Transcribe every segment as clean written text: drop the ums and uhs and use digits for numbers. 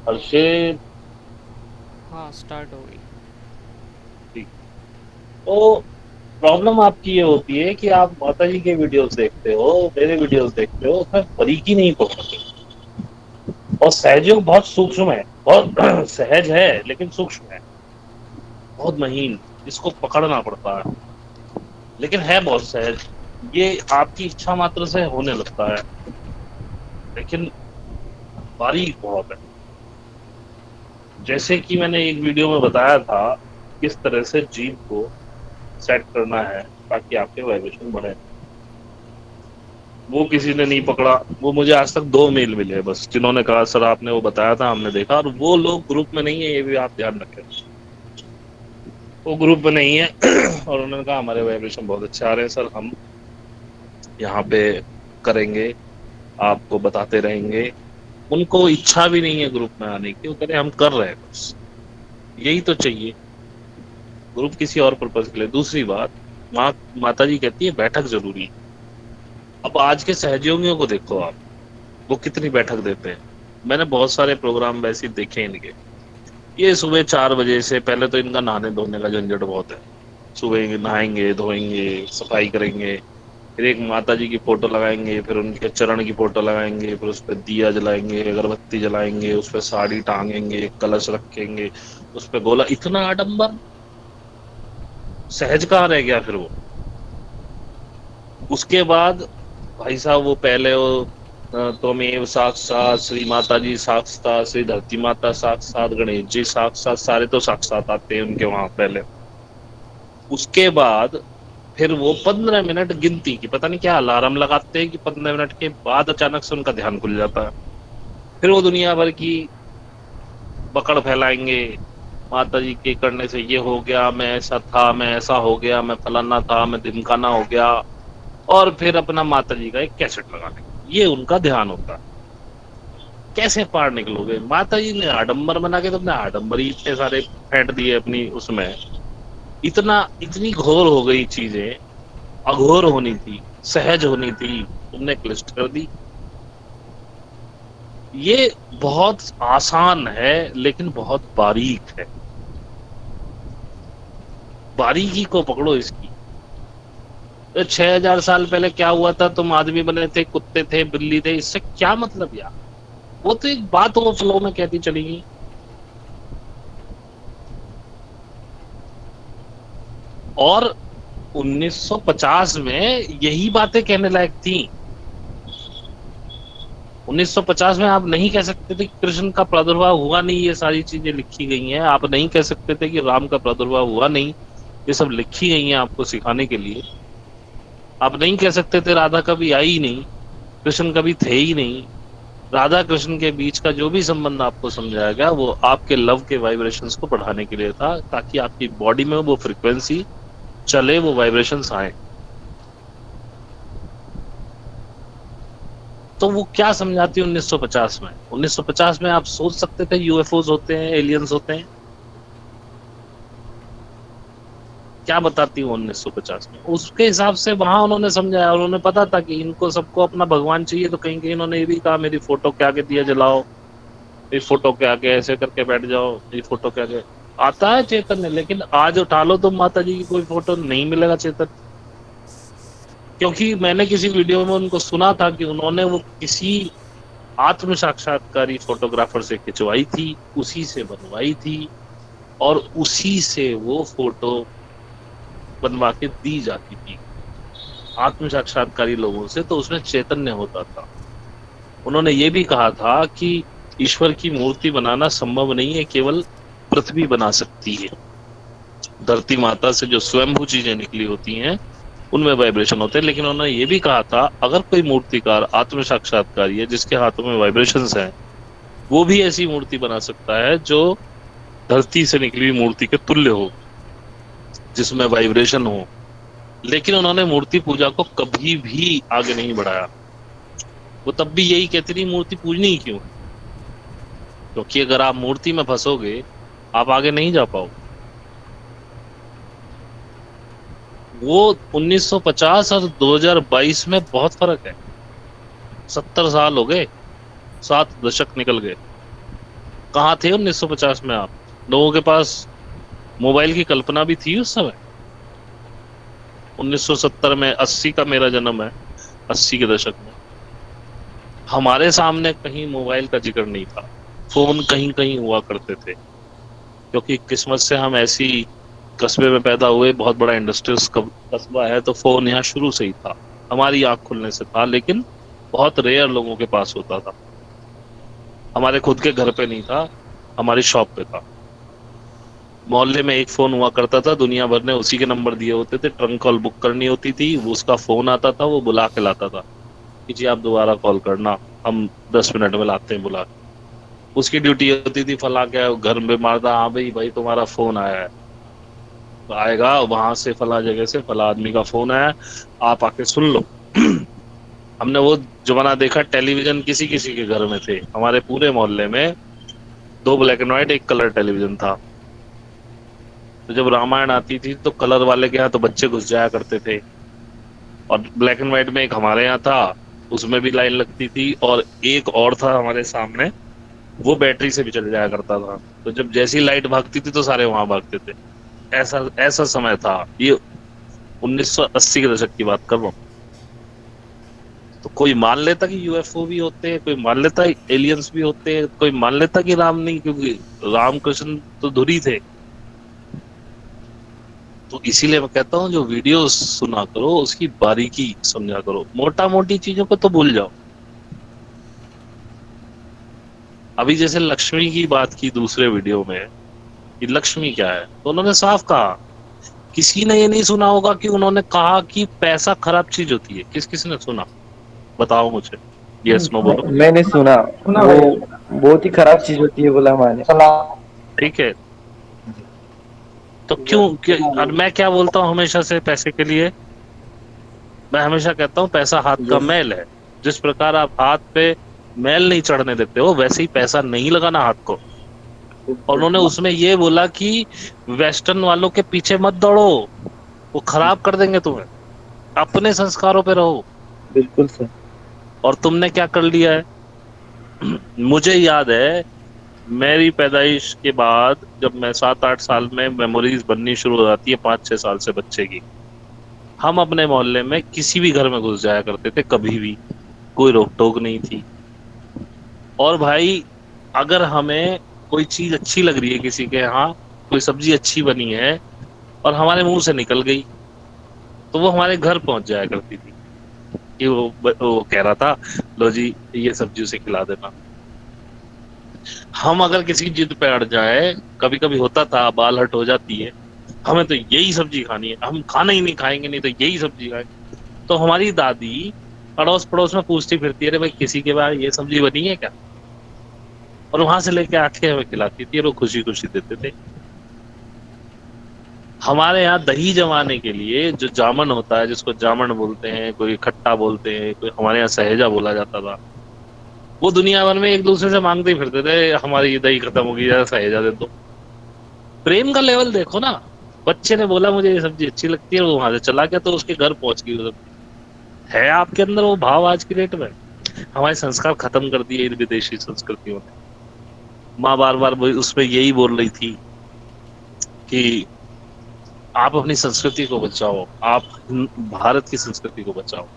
हर्षित। हाँ, स्टार्ट हो गई। ठीक। तो प्रॉब्लम आपकी ये होती है कि आप माता जी के वीडियोस देखते हो, मेरे वीडियोस देखते हो, उसमें बारीकी नहीं पकड़ते। और सहजयोग बहुत सूक्ष्म है, बहुत सहज है लेकिन सूक्ष्म है, बहुत महीन, इसको पकड़ना पड़ता है। लेकिन है बहुत सहज, ये आपकी इच्छा मात्र से होने लगता है, लेकिन बारीक बहुत है। जैसे कि मैंने एक वीडियो में बताया था, किस तरह से जीभ को सेट करना है ताकि आपके वाइब्रेशन बढ़े। वो किसी ने नहीं पकड़ा। वो मुझे आज तक दो मेल मिले बस, जिन्होंने कहा सर आपने वो बताया था, हमने देखा, और वो लोग ग्रुप में नहीं है, ये भी आप ध्यान रखें। वो ग्रुप में नहीं है और उन्होंने कहा हमारे वाइब्रेशन बहुत अच्छे आ रहे हैं सर, हम यहाँ पे करेंगे, आपको बताते रहेंगे। उनको इच्छा भी नहीं है ग्रुप में आने की, वो कह रहे हम कर रहे हैं बस, यही तो चाहिए। ग्रुप किसी और पर्पज के लिए। दूसरी बात, माता जी कहती है बैठक जरूरी है। अब आज के सहयोगियों को देखो आप, वो कितनी बैठक देते हैं। मैंने बहुत सारे प्रोग्राम वैसे ही देखे इनके। ये सुबह 4 बजे से पहले तो इनका नहाने धोने का झंझट बहुत है। सुबह नहाएंगे धोएंगे, सफाई करेंगे, फिर एक माता जी की फोटो लगाएंगे, फिर उनके चरण की फोटो लगाएंगे, फिर उस पर दिया जलाएंगे, अगरबत्ती जलाएंगे, उस पर साड़ी टांगेंगे, कलश रखेंगे, उस पर गोला, इतना आडंबर। सहज कहाँ रह गया फिर वो। उसके बाद भाई साहब वो पहले वो त्वमेव साक्षात, श्री माता जी साक्षात, श्री धरती माता साक्षात, गणेश जी साक्षात, सारे तो साक्षात आते हैं उनके वहां पहले। उसके बाद फिर वो 15 मिनट गिनती की, पता नहीं क्या अलार्म लगाते हैं कि 15 मिनट के बाद अचानक से उनका ध्यान खुल जाता है। फिर वो दुनिया भर की बकड़ फैलाएंगे, माता जी के करने से ये हो गया, मैं ऐसा था, मैं ऐसा हो गया, मैं फलाना था, मैं ढिमकाना हो गया। और फिर अपना माता जी का एक कैसेट लगा लेंगे, ये उनका ध्यान होता है। कैसे पार निकलोगे? माता जी ने आडंबर बना के तुमने आडंबर ही इतने सारे फेंट दिए अपनी उसमें। इतना इतनी घोर हो गई चीजें, अघोर होनी थी, सहज होनी थी, तुमने क्लिष्ट कर दी। ये बहुत आसान है लेकिन बहुत बारीक है। बारीकी को पकड़ो इसकी। तो 6,000 साल पहले क्या हुआ था, तुम आदमी बने थे, कुत्ते थे, बिल्ली थे, इससे क्या मतलब यार। वो तो एक बात वो फ्लो में कहती चली गई। और 1950 में यही बातें कहने लायक थी। 1950 में आप नहीं कह सकते थे कि कृष्ण का प्रादुर्भाव हुआ नहीं, ये सारी चीजें लिखी गई हैं। आप नहीं कह सकते थे कि राम का प्रादुर्भाव हुआ नहीं, ये सब लिखी गई हैं आपको सिखाने के लिए। आप नहीं कह सकते थे राधा कभी आई ही नहीं, कृष्ण कभी थे ही नहीं। राधा कृष्ण के बीच का जो भी संबंध आपको समझाया गया, वो आपके लव के वाइब्रेशंस को बढ़ाने के लिए था, ताकि आपकी बॉडी में वो फ्रिक्वेंसी चले, वो वाइब्रेशंस आए। तो वो क्या समझाती है 1950 में? 1950 में आप सोच सकते थे यूएफओज होते हैं, एलियंस होते हैं? क्या बताती हूँ 1950 में उसके हिसाब से वहां उन्होंने समझाया। और उन्होंने पता था कि इनको सबको अपना भगवान चाहिए, तो कहीं कहीं इन्होंने ये भी कहा मेरी फोटो के आगे दिया जलाओ, मेरी फोटो के आगे ऐसे करके बैठ जाओ, मेरी फोटो के आगे। आता है चैतन्य, लेकिन आज उठा लो तो माता जी की कोई फोटो नहीं मिलेगा चैतन्य। क्योंकि मैंने किसी वीडियो में उनको सुना था कि उन्होंने वो किसी आत्म साक्षात्कारी फोटोग्राफर से खिंचवाई थी, उसी से बनवाई थी, और उसी से वो फोटो बनवा के दी जाती थी आत्म साक्षात्कारी लोगों से, तो उसमें चैतन्य होता था। उन्होंने ये भी कहा था कि ईश्वर की मूर्ति बनाना संभव नहीं है, केवल पृथ्वी बना सकती है। धरती माता से जो स्वयंभू चीजें निकली होती हैं, उनमें वाइब्रेशन होते हैं। लेकिन उन्होंने ये भी कहा था अगर कोई मूर्तिकार आत्म साक्षात्कारी है, जिसके हाथों में वाइब्रेशंस हैं, वो भी ऐसी मूर्ति बना सकता है जो धरती से निकली हुई मूर्ति के तुल्य हो, जिसमें वाइब्रेशन हो। लेकिन उन्होंने मूर्ति पूजा को कभी भी आगे नहीं बढ़ाया। वो तब भी यही कहती थी मूर्ति पूजनी ही क्यों है, क्योंकि अगर आप मूर्ति में फंसोगे, आप आगे नहीं जा पाओगे। वो 1950 और 2022 में बहुत फर्क है। 70 साल हो गए, 7 दशक निकल गए। कहाँ थे 1950 में आप? लोगों के पास मोबाइल की कल्पना भी थी उस समय? 1970 में, 80 का मेरा जन्म है, 80 के दशक में हमारे सामने कहीं मोबाइल का जिक्र नहीं था। फोन कहीं कहीं हुआ करते थे, क्योंकि किस्मत से हम ऐसी कस्बे में पैदा हुए, बहुत बड़ा इंडस्ट्रियल कस्बा है, तो फोन यहाँ शुरू से ही था। हमारी आंख खुलने से था, लेकिन बहुत रेयर लोगों के पास होता था। हमारे खुद के घर पे नहीं था, हमारी शॉप पे था। मोहल्ले में एक फोन हुआ करता था, दुनिया भर ने उसी के नंबर दिए होते थे। ट्रंक कॉल बुक करनी होती थी, वो उसका फोन आता था, वो बुला के लाता था कि जी आप दोबारा कॉल करना, हम 10 मिनट में लाते हैं बुला के। उसकी ड्यूटी होती थी, फला क्या घर में मारता, हाँ भाई भाई तुम्हारा फोन आया है। तो आएगा वहां से, फला जगह से फला आदमी का फोन आया, आप आके सुन लो। हमने वो जमाना देखा, टेलीविजन किसी किसी के घर में थे। हमारे पूरे मोहल्ले में दो ब्लैक एंड व्हाइट, एक कलर टेलीविजन था। तो जब रामायण आती थी तो कलर वाले के यहाँ तो बच्चे घुस जाया करते थे, और ब्लैक एंड व्हाइट में एक हमारे यहाँ था, उसमें भी लाइन लगती थी, और एक और था हमारे सामने, वो बैटरी से भी चल जाया करता था। तो जब जैसी लाइट भागती थी तो सारे वहां भागते थे। ऐसा ऐसा समय था ये, 1980 के दशक की बात कर रहा हूँ। तो कोई मान लेता कि यूएफओ भी होते हैं, कोई मान लेता एलियंस भी होते हैं, कोई मान लेता कि राम नहीं, क्योंकि रामकृष्ण तो धुरी थे। तो इसीलिए मैं कहता हूँ, जो वीडियो सुना करो उसकी बारीकी समझा करो, मोटा मोटी चीजों को तो भूल जाओ। अभी जैसे लक्ष्मी की बात की दूसरे वीडियो में, कि लक्ष्मी क्या है, तो उन्होंने साफ कहा। किसी ने ये नहीं सुना होगा कि उन्होंने कहा कि पैसा खराब चीज होती है। किस किस ने सुना? बताओ मुझे, यस नो बोलो। मैंने सुना, वो बहुत ही खराब चीज होती है बोला मैंने। ठीक है, तो क्यों और मैं क्या बोलता हूँ हमेशा से पैसे के लिए? मैं हमेशा कहता हूँ पैसा हाथ का यस, मैल है। जिस प्रकार आप हाथ पे मैल नहीं चढ़ने देते हो, वैसे ही पैसा नहीं लगाना हाथ को। और उन्होंने उसमें ये बोला कि वेस्टर्न वालों के पीछे मत दौड़ो, वो खराब कर देंगे तुम्हें, अपने संस्कारों पे रहो। बिल्कुल सर। और तुमने क्या कर लिया है? मुझे याद है, मेरी पैदाइश के बाद जब मैं 7-8 साल में मेमोरीज बननी शुरू हो जाती है, 5-6 साल से बच्चे की, हम अपने मोहल्ले में किसी भी घर में घुस जाया करते थे, कभी भी कोई रोक टोक नहीं थी। और भाई, अगर हमें कोई चीज अच्छी लग रही है किसी के यहाँ, कोई सब्जी अच्छी बनी है और हमारे मुंह से निकल गई, तो वो हमारे घर पहुंच जाया करती थी कि वो कह रहा था, लो जी ये सब्जी उसे खिला देना। हम अगर किसी जिद पे अड़ जाए, कभी कभी होता था, बाल हट हो जाती है, हमें तो यही सब्जी खानी है, हम खाना ही नहीं खाएंगे, नहीं तो यही सब्जी खाएंगे, तो हमारी दादी अड़ोस पड़ोस में पूछती फिरती है, अरे भाई किसी के पास ये सब्जी बनी है क्या? और वहां से लेके आके हमें खिलाती थी, और वो खुशी खुशी देते थे। हमारे यहाँ दही जमाने के लिए जो जामन होता है, जिसको जामन बोलते हैं, कोई खट्टा बोलते हैं, कोई हमारे यहाँ सहेजा बोला जाता था, वो दुनिया भर में एक दूसरे से मांगते ही फिरते थे, हमारी ये दही खत्म हो गई, जरा सहेजा दे दो। प्रेम का लेवल देखो ना। बच्चे ने बोला मुझे ये सब्जी अच्छी लगती है, वो वहां से चला गया, तो उसके घर पहुंच गई वो सब्जी। है आपके अंदर वो भाव आज की डेट में? हमारे संस्कार खत्म कर दिए इन विदेशी संस्कृतियों ने। माँ बार बार उसमें यही बोल रही थी कि आप अपनी संस्कृति को बचाओ, आप भारत की संस्कृति को बचाओ।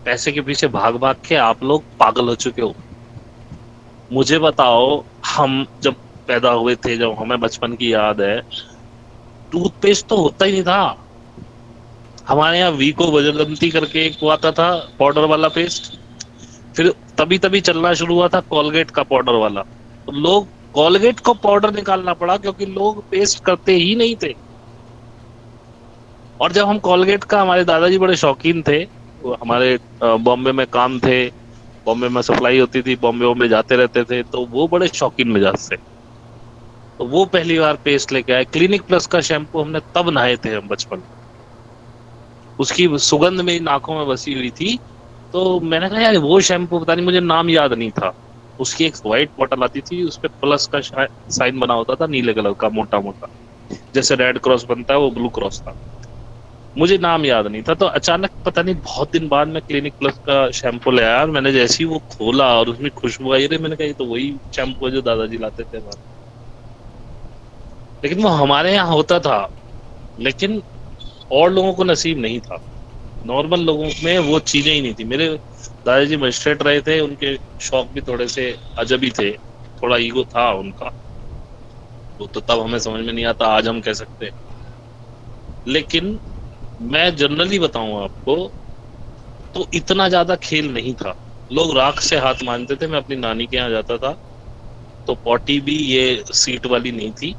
पैसे के पीछे भाग भाग के आप लोग पागल हो चुके हो। मुझे बताओ, हम जब पैदा हुए थे, जब हमें बचपन की याद है, टूथपेस्ट तो होता ही नहीं था। हमारे यहाँ वीको बजरंती करके एक वो आता था, पाउडर वाला पेस्ट। फिर तभी तभी चलना शुरू हुआ था कॉलगेट का पाउडर वाला, तो लोग कॉलगेट को पाउडर निकालना पड़ा, क्योंकि लोग पेस्ट करते ही नहीं थे। और जब हम कॉलगेट का, हमारे दादाजी बड़े शौकीन थे, वो हमारे बॉम्बे में काम थे, बॉम्बे में सप्लाई होती थी, बॉम्बे बॉम्बे जाते रहते थे, तो वो बड़े शौकीन मिजाज से, तो वो पहली बार पेस्ट लेके आए। क्लिनिक प्लस का शैम्पू हमने तब नहाए थे हम बचपन में, उसकी सुगंध मेरी नाकों में बसी हुई थी। तो मैंने कहा यार वो शैम्पू, पता नहीं, मुझे नाम याद नहीं था। उसकी एक व्हाइट बॉटल आती थी, उस पे प्लस का साइन बना होता था, नीले कलर का, मोटा मोटा, जैसे रेड क्रॉस बनता है वो ब्लू क्रॉस था। मुझे नाम याद नहीं था, तो अचानक पता नहीं बहुत दिन बाद मैं क्लिनिक प्लस का शैम्पू ले आया, और मैंने जैसे ही वो खोला और उसमें खुशबू आई, अरे मैंने कहा ये तो वही शैम्पू है जो दादाजी लाते थे हमारे। लेकिन वो हमारे यहाँ होता था, लेकिन और लोगों को नसीब नहीं था। नॉर्मल लोगों में वो चीजें ही नहीं थी। मेरे दादाजी मजिस्ट्रेट रहे थे, उनके शौक भी थोड़े से अजब ही थे, थोड़ा ईगो था उनका। वो तो तब हमें समझ में नहीं आता, आज हम कह सकते हैं। लेकिन मैं जनरली बताऊं आपको, तो इतना ज्यादा खेल नहीं था। लोग राख से हाथ मांजते थे। मैं अपनी नानी के यहाँ जाता था, तो पॉटी भी ये सीट वाली नहीं थी,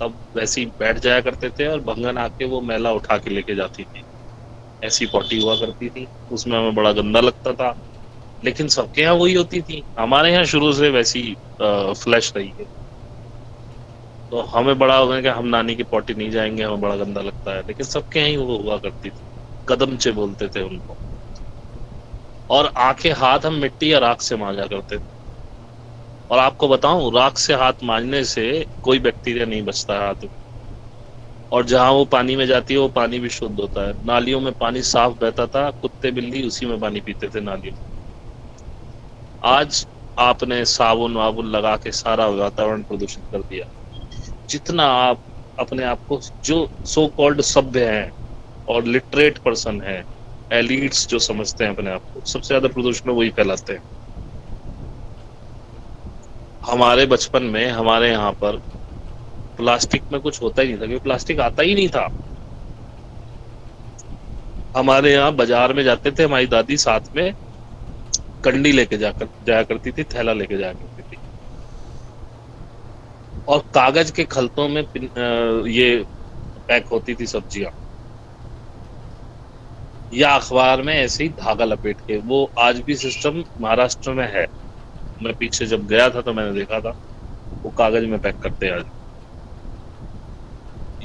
तब वैसे ही बैठ जाया करते थे, और भंगन आके वो मैला उठा के लेके जाती थी। ऐसी पॉटी हुआ करती थी, उसमें हमें बड़ा गंदा लगता था। लेकिन सबके यहाँ वही होती थी, हमारे यहाँ शुरू से वैसी फ्लैश रही है। तो हमें बड़ा हो गया कि हम नानी की पॉटी नहीं जाएंगे, हमें बड़ा गंदा लगता है। लेकिन सबके यहाँ ही वो हुआ करती थी, कदमचे बोलते थे उनको। और आंखें हाथ हम मिट्टी या राख से मांजा करते थे। और आपको बताऊं, राख से हाथ मांजने से कोई बैक्टीरिया नहीं बचता है हाथ में। और जहां वो पानी में जाती है, वो पानी भी शुद्ध होता है। नालियों में पानी साफ बहता था, कुत्ते बिल्ली उसी में पानी पीते थे नालियों में। आज आपने साबुन वाबुन लगा के सारा वातावरण प्रदूषित कर दिया। जितना आप अपने आप को जो सो कॉल्ड सभ्य हैं और लिटरेट पर्सन है, एलिट्स जो समझते हैं अपने आप को, सबसे ज्यादा प्रदूषण वही फैलाते हैं। हमारे बचपन में हमारे यहाँ पर प्लास्टिक में कुछ होता ही नहीं था, क्योंकि प्लास्टिक आता ही नहीं था। हमारे यहाँ बाजार में जाते थे, हमारी दादी साथ में कंडी लेके जाया करती थी, थैला लेके जाया करती थी। और कागज के खलतों में ये पैक होती थी सब्जियां, या अखबार में ऐसे ही धागा लपेट के। वो आज भी सिस्टम महाराष्ट्र में है। मैं पीछे जब गया था तो मैंने देखा था, वो कागज में पैक करते हैं आज।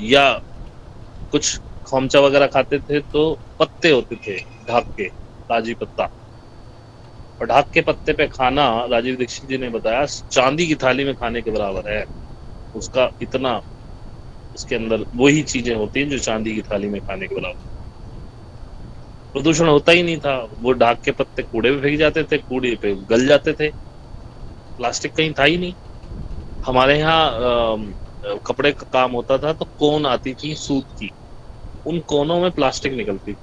या कुछ खोमचा वगैरह खाते थे तो पत्ते होते थे ढाक के, ताजी पत्ता। और ढाक के पत्ते पे खाना, राजीव दीक्षित जी ने बताया, चांदी की थाली में खाने के बराबर है। उसका इतना, उसके अंदर वही चीजें होती हैं जो चांदी की थाली में खाने के बराबर। प्रदूषण होता ही नहीं था। वो ढाक के पत्ते कूड़े में फेंक जाते थे, कूड़े पे गल जाते थे। प्लास्टिक कहीं था ही नहीं। हमारे यहाँ कपड़े का काम होता था, तो कोन आती थी सूत की, उन कोनों में प्लास्टिक निकलती थी।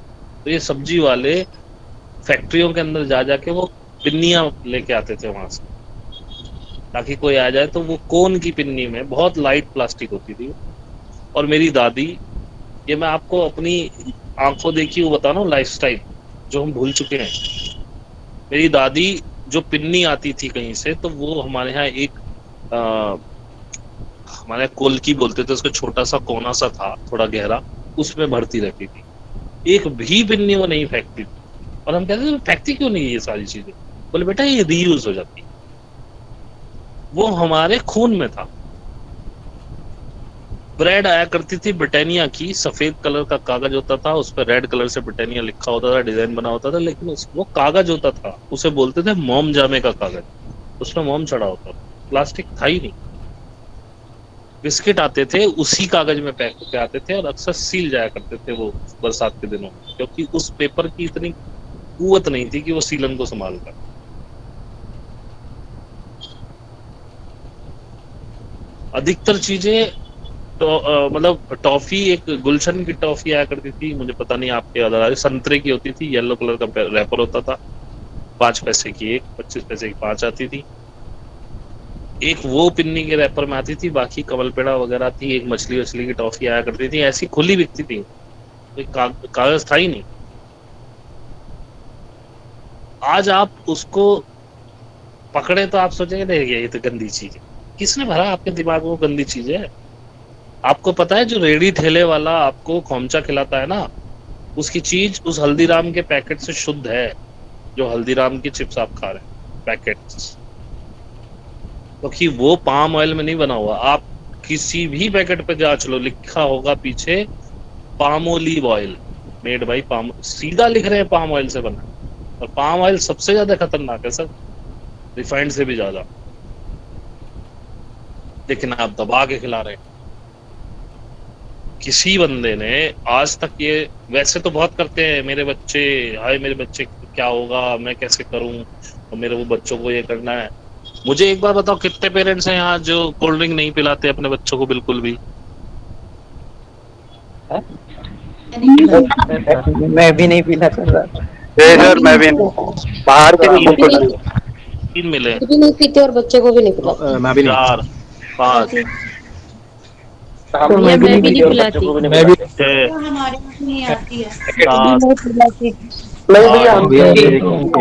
तो ये सब्जी वाले फैक्ट्रियों के अंदर जा जाके वो पिन्नियां लेके आते थे वहां से, ताकि कोई आ जाए तो वो कोन की पिन्नी में, बहुत लाइट प्लास्टिक होती थी। और मेरी दादी, ये मैं आपको अपनी आंखों देखी वो बता रहा हूँ, लाइफ स्टाइल जो हम भूल चुके हैं। मेरी दादी जो पिन्नी आती थी कहीं से, तो वो हमारे यहाँ एक हमारे यहाँ कोलकी बोलते थे उसको, छोटा सा कोना सा था थोड़ा गहरा, उसमें भरती रहती थी। एक भी पिन्नी वो नहीं फेंकती थी। और हम कहते थे फेंकती क्यों नहीं ये सारी चीजें? बोले बेटा ये रीयूज हो जाती। वो हमारे खून में था। ब्रेड आया करती थी ब्रिटानिया की, सफेद कलर का कागज होता था, उस पर रेड कलर से ब्रिटानिया लिखा होता था, डिजाइन बना होता था। लेकिन वो कागज होता था, उसे बोलते थे मोम जामे का कागज, उसमें मोम चढ़ा होता था, प्लास्टिक था ही नहीं। बिस्किट आते थे उसी कागज में पैक होके आते थे, और अक्सर सील जाया करते थे वो बरसात के दिनों में, क्योंकि उस पेपर की इतनी कुवत नहीं थी कि वो सीलन को संभाल कर। अधिकतर चीजें तो मतलब टॉफी, एक गुलशन की टॉफी आया करती थी, मुझे पता नहीं आपके याद आ रहा है, संतरे की होती थी, येलो कलर का रैपर होता था, 5 पैसे की एक, 25 पैसे की 5 आती थी। एक वो पिन्नी के रैपर में आती थी, बाकी कमल पेड़ा वगैरह थी। एक मछली वछली की टॉफी आया करती थी, ऐसी खुली बिकती थी, कोई कागज था ही नहीं। आज आप उसको पकड़े तो आप सोचेंगे नहीं ये तो गंदी चीज है। किसने भरा आपके दिमाग में वो गंदी चीज है? आपको पता है जो रेडी ठेले वाला आपको खोमचा खिलाता है ना, उसकी चीज उस हल्दीराम के पैकेट से शुद्ध है। जो हल्दीराम की चिप्स आप खा रहे हैं पैकेट्स, क्योंकि वो पाम ऑयल में नहीं बना हुआ। आप किसी भी पैकेट पे जांच लो, लिखा होगा पीछे Palmolive oil, made by palm, सीधा लिख रहे हैं पाम ऑयल से बना। और पाम ऑयल सबसे ज्यादा खतरनाक है सर, रिफाइंड से भी ज्यादा। लेकिन आप दबा के खिला रहे हैं। किसी बंदे ने आज तक ये, वैसे तो बहुत करते हैं, मेरे बच्चे, हाय मेरे बच्चे क्या होगा, मैं कैसे करूं, और मेरे वो बच्चों को ये करना है। मुझे एक बार बताओ, कितने पेरेंट्स हैं यहाँ जो कोल्ड ड्रिंक नहीं पिलाते अपने बच्चों को बिल्कुल भी? मैं भी नहीं पीना चाह रहा। सर मैं भी बाहर के भी बिल्कुल नहीं। 3 मिले, भी नहीं पीते और बच्चे को भी नहीं पिलाते। मैं भी नहीं। 4 5 तो मैं भी नहीं पिलाती। मैं भी 6 हमारे यहाँ नहीं आती है। 7 नहीं भैया, 8 भैया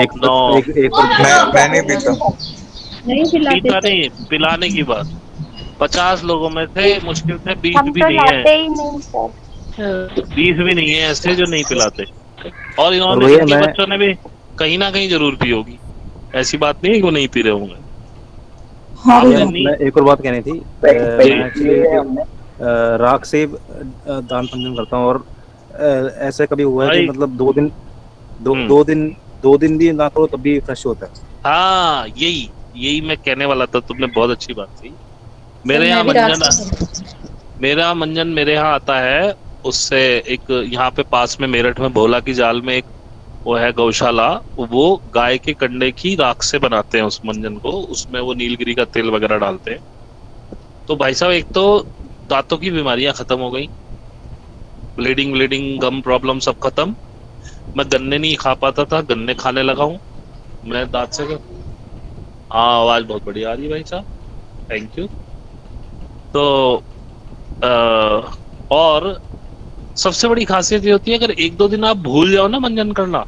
एक 9 मैं नहीं पीता। नहीं पिलाते पीता नहीं, पिलाने की बात। 50 लोगों में से मुश्किल से 20 हम भी तो नहीं लाते है, ही नहीं सर। 20 भी नहीं है ऐसे जो नहीं पिलाते। और और इन्होंने, भैया इनके मैं बच्चों ने भी कहीं ना कहीं जरूर पी होगी, ऐसी बात नहीं है कि वो नहीं पी रहे होंगे। भैया आपने नहीं, मैं एक और बात कहनी थी। मैं एक्चुअली राख से दान पंजन करता हूँ, और ऐसे कभी हुआ है कि भाई मतलब 2 दिन हम्म, 2 दिन भी ना करो तब भी फ्रेश होता है। हाँ यही यही मैं कहने वाला था, तुमने बहुत अच्छी बात कही। मेरे यहाँ मैं भी रात मंजन, मेरा मंजन मेरे यहाँ आता है उससे। एक यहाँ पे पास में मेरठ में भोला की जाल में एक वो है गौशाला, वो गाय के कंडे की राख से बनाते हैं उस मंजन को, उसमें वो नीलगिरी का तेल वगैरह डालते हैं। तो भाई साहब, एक तो दांतों की बीमारियां खत्म हो गई, ब्लीडिंग ब्लीडिंग गम प्रॉब्लम सब खत्म। मैं गन्ने नहीं खा पाता था, गन्ने खाने लगा हूँ मैं दांत से। हाँ आवाज बहुत बढ़िया आ रही है भाई साहब, थैंक यू। तो और सबसे बड़ी खासियत ये होती है, अगर 1-2 दिन आप भूल जाओ ना मंजन करना,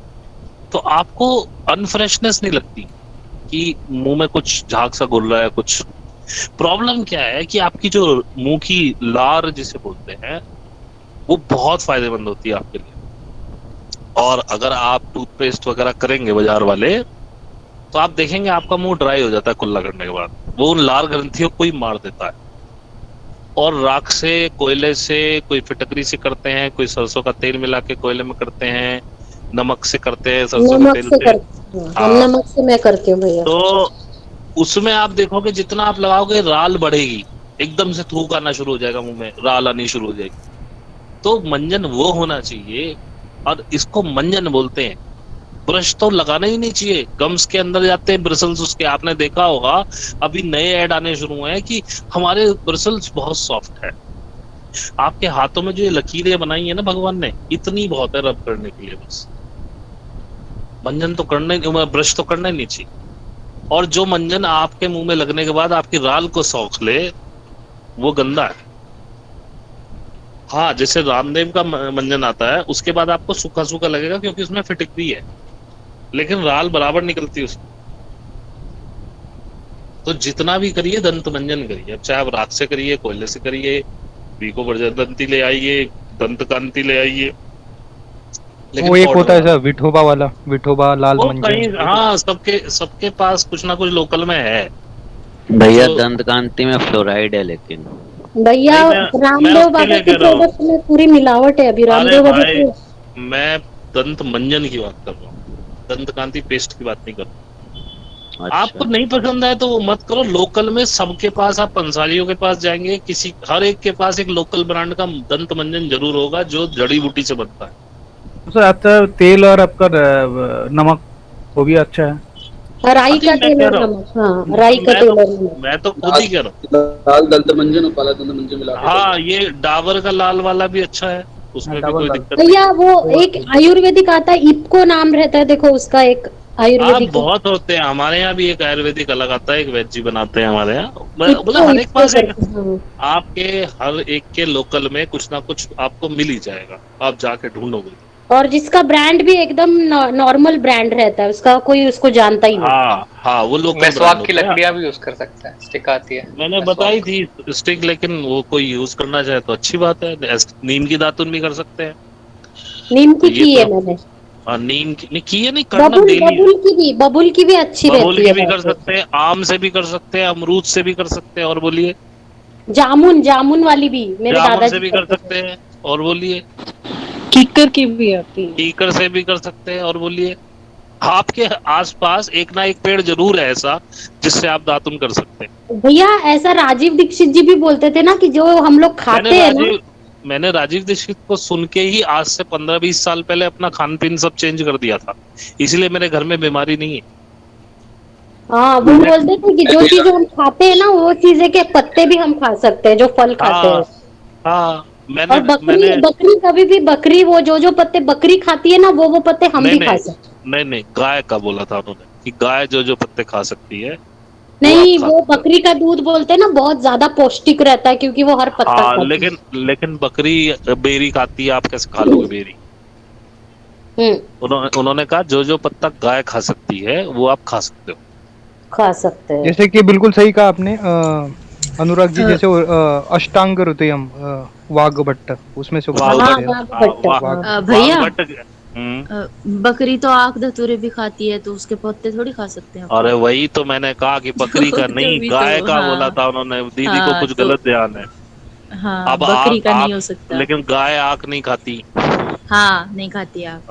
तो आपको अनफ्रेशनेस नहीं लगती कि मुंह में कुछ झाग सा घुल रहा है कुछ। प्रॉब्लम क्या है कि आपकी जो मुंह की लार जिसे बोलते हैं, वो बहुत फायदेमंद होती है आपके लिए। और अगर आप टूथपेस्ट वगैरह करेंगे बाजार वाले, तो आप देखेंगे आपका मुंह ड्राई हो जाता है कुल्ला करने के बाद, वो उन लार ग्रंथियों को ही मार देता है। और राख से, कोयले से, कोई फिटकरी से करते हैं, कोई सरसों का तेल मिला के कोयले में करते हैं, नमक से करते हैं, सरसों के नमक तेल से से। करती हूँ, हम हाँ, नमक से मैं करती हूँ भैया। तो उसमें आप देखोगे जितना आप लगाओगे राल बढ़ेगी, एकदम से थूक आना शुरू हो जाएगा, मुंह में राल आनी शुरू हो जाएगी। तो मंजन वो होना चाहिए, और इसको मंजन बोलते हैं। ब्रश तो लगाना ही नहीं चाहिए, गम्स के अंदर जाते हैं ब्रिसल्स उसके। आपने देखा होगा अभी नए ऐड आने शुरू हुए हैं कि हमारे ब्रिसल्स बहुत सॉफ्ट है। आपके हाथों में जो ये लकीरें बनाई है ना भगवान ने, इतनी बहुत है रब करने के लिए। बस मंजन तो करना ही, ब्रश तो करना ही नहीं चाहिए। और जो मंजन आपके मुंह में लगने के बाद आपकी राल को सौख ले, वो गंदा है। हाँ, जैसे रामदेव का मंजन आता है, उसके बाद आपको सूखा सूखा लगेगा क्योंकि उसमें फिटकरी है, लेकिन राल बराबर निकलती है उसकी। तो जितना भी करिए दंत मंजन करिए, अब चाहे आप राख से करिए, कोयले से करिए, वीको दंती ले आइए, दंत कांति ले आइए। वो एक होता है सर विठोबा वाला, विठोबा लाल वो मंजन। कहीं, हाँ, सबके सबके पास कुछ ना कुछ लोकल में है भैया। जो- दंत कांति में फ्लोराइड है लेकिन। भैया नहीं, मैं रामदेव उसके बाबा लिए के कह रहा हूँ। प्रोडक्ट में पूरी मिलावट है अभी। अरे रामदेव बाबा भाई, के मैं दंत मंजन की बात कर रहा हूँ, दंत कांति पेस्ट की बात नहीं कर रहा। अच्छा। आपको नहीं पसंद है तो वो मत करो। लोकल में सबके पास, आप पंसारियों के पास जाएंगे, किसी हर एक के पास एक लोकल ब्रांड का दंत मंजन जरूर होगा जो जड़ी बूटी से बनता है। सर आपका तेल और आपका नमक वो भी अच्छा है। राई अरे का मैं तेल कह और रहा हूँ, नमक। हाँ, राई का मैं तेल तो और नमक। मैं तो खुद ही कह रहा हूँ। लाल दंत मंजन और काला दंत मंजन मिला के हाँ, ये डाबर का लाल वाला भी अच्छा है, उसमें भी कोई दिक्कत नहीं। भैया वो एक आयुर्वेदिक आता है, इपको नाम रहता है, देखो उसका एक हाँ, आयुर्वेदिक। बहुत होते हैं। हमारे यहाँ भी एक आयुर्वेदिक अलग आता है, एक वेज जी बनाते हैं हमारे यहाँ। इपको- मतलब हर एक इपको पास एक, करके, हाँ। आपके हर एक के लोकल में कुछ ना कुछ आपको मिल ही जाएगा, आप जाके ढूंढोगे। और जिसका ब्रांड भी एकदम नॉर्मल ब्रांड रहता है, उसका कोई उसको जानता ही नहीं। हाँ हाँ, वो लोकल मेसवाक ब्रांड की होता है। लकड़ियां भी यूज कर सकते हैं, स्टिक आती है। मैंने मेसवाक। बताई थी स्टिक, लेकिन वो कोई यूज करना चाहे तो अच्छी बात है। नीम की दातुन भी कर सकते हैं। नीम तो की ये है तो, मैंने। नीम की नहीं की है, नहीं करना बबुल डेली। बबुल की भी अच्छी बबूल रहती की है भी कर वैसे। सकते हैं, आम से भी कर सकते हैं, अमरूद से भी कर सकते हैं, और बोलिए जामुन जामुन वाली भी मेरे जामुन दादाजी से भी कर करते सकते हैं, और बोलिए कीकर की भी आती है। कीकर से भी कर सकते हैं, और बोलिए आपके आसपास एक ना एक पेड़ जरूर है ऐसा जिससे आप दातुन कर सकते हैं। भैया ऐसा राजीव दीक्षित जी भी बोलते थे ना कि जो हम लोग खाते हैं ना, मैंने राजीव दीक्षित को सुन के ही आज से 15-20 साल पहले अपना खान पीन सब चेंज कर दिया था, इसलिए मेरे घर में बीमारी नहीं है। हाँ, वो बोलते थे कि जो चीज हम खाते हैं ना वो चीजें के पत्ते भी हम खा सकते हैं, जो फल खाते हैं। हाँ, और बकरी कभी भी बकरी वो जो पत्ते बकरी खाती है ना वो पत्ते हम भी खा सकते हैं। नहीं, गाय का बोला था उन्होंने कि गाय जो पत्ते खा सकती है। नहीं, वो बकरी का दूध बोलते हैं ना, बहुत ज्यादा पौष्टिक रहता है क्योंकि वो हर पत्ता खाती है। लेकिन बकरी बेरी खाती है, आप कैसे खा लोगे बेरी? उन्होंने कहा जो पत्ता गाय खा सकती है वो आप खा सकते हो। खा सकते हैं। जैसे कि बिल्कुल सही कहा आपने अनुराग जी, जैसे अष्टांग हृदयम वाघभट्ट, उसमें से भैया बकरी तो आँख धतूरे भी खाती है, तो उसके पत्ते थोड़ी खा सकते हैं। अरे वही तो मैंने कहा कि बकरी का नहीं गाय का बोला था उन्होंने, दीदी को कुछ गलत ध्यान है। हाँ, अब बकरी का नहीं हो सकता, लेकिन गाय आँख नहीं खाती। हाँ, नहीं खाती आँख।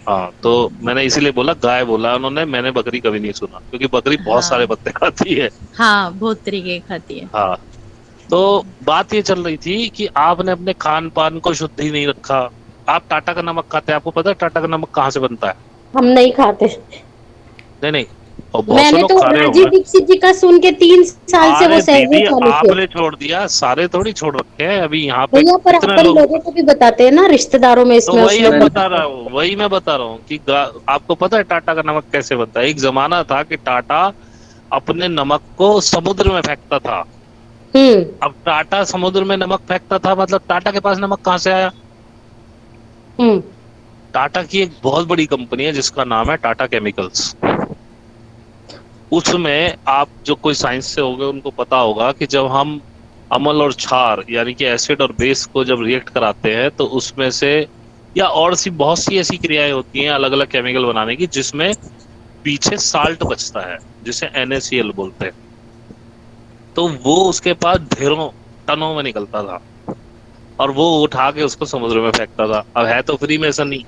हाँ, तो मैंने इसीलिए बोला गाय बोला उन्होंने, मैंने बकरी कभी नहीं सुना, क्योंकि बकरी बहुत सारे पत्ते खाती है। हाँ, बहुत तरीके खाती है। हाँ, तो बात ये चल रही थी कि आपने अपने खान पान को शुद्ध ही नहीं रखा। आप टाटा का नमक खाते हैं, आपको पता है टाटा का नमक कहाँ से बनता है? हम नहीं खाते। नहीं, मैंने तो राजीव दीक्षित जी का सुन के 3 साल से वो सहयोग चालू किया। आपने छोड़ दिया, सारे थोड़ी छोड़ रखे हैं अभी यहाँ पे। भैया पर अपन लोगों को भी बताते हैं ना, रिश्तेदारों में इसमें। तो वही मैं बता रहा हूँ कि आपको पता है टाटा का नमक कैसे बनता है? एक जमाना था कि टाटा अपने नमक को समुद्र में फेंकता था। अब टाटा समुद्र में नमक फेंकता था, मतलब टाटा के पास नमक कहाँ से आया? टाटा की एक बहुत बड़ी कंपनी है जिसका नाम है टाटा केमिकल्स। उसमें आप जो कोई साइंस से होंगे उनको पता होगा कि जब हम अम्ल और क्षार यानी कि एसिड और बेस को जब रिएक्ट कराते हैं तो उसमें से या और बहुत सी ऐसी क्रियाएं होती हैं अलग अलग केमिकल बनाने की, जिसमें पीछे साल्ट बचता है जिसे NaCl बोलते हैं। तो वो उसके पास ढेरों टनों में निकलता था और वो उठा के उसको समुद्र में फेंकता था। अब है तो फ्री में ऐसा नहीं,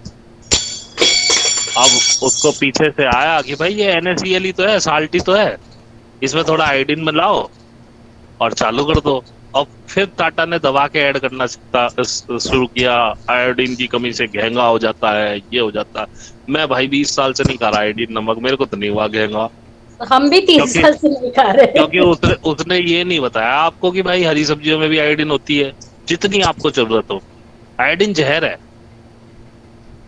अब उसको पीछे से आया कि भाई ये NaCl ही तो है, साल्ट ही तो है, इसमें थोड़ा आयोडीन मिलाओ और चालू कर दो। अब फिर टाटा ने दबा के ऐड करना शुरू किया, आयोडीन की कमी से घेंगा हो जाता है, ये हो जाता है। मैं भाई 20 साल से नहीं खा रहा आयोडीन नमक, मेरे को तो नहीं हुआ घेंगा। हम भी 30 साल से नहीं खा रहे, क्योंकि उसने ये नहीं बताया आपको कि भाई हरी सब्जियों में भी आयोडीन होती है जितनी आपको जरूरत हो। आयोडीन जहर है,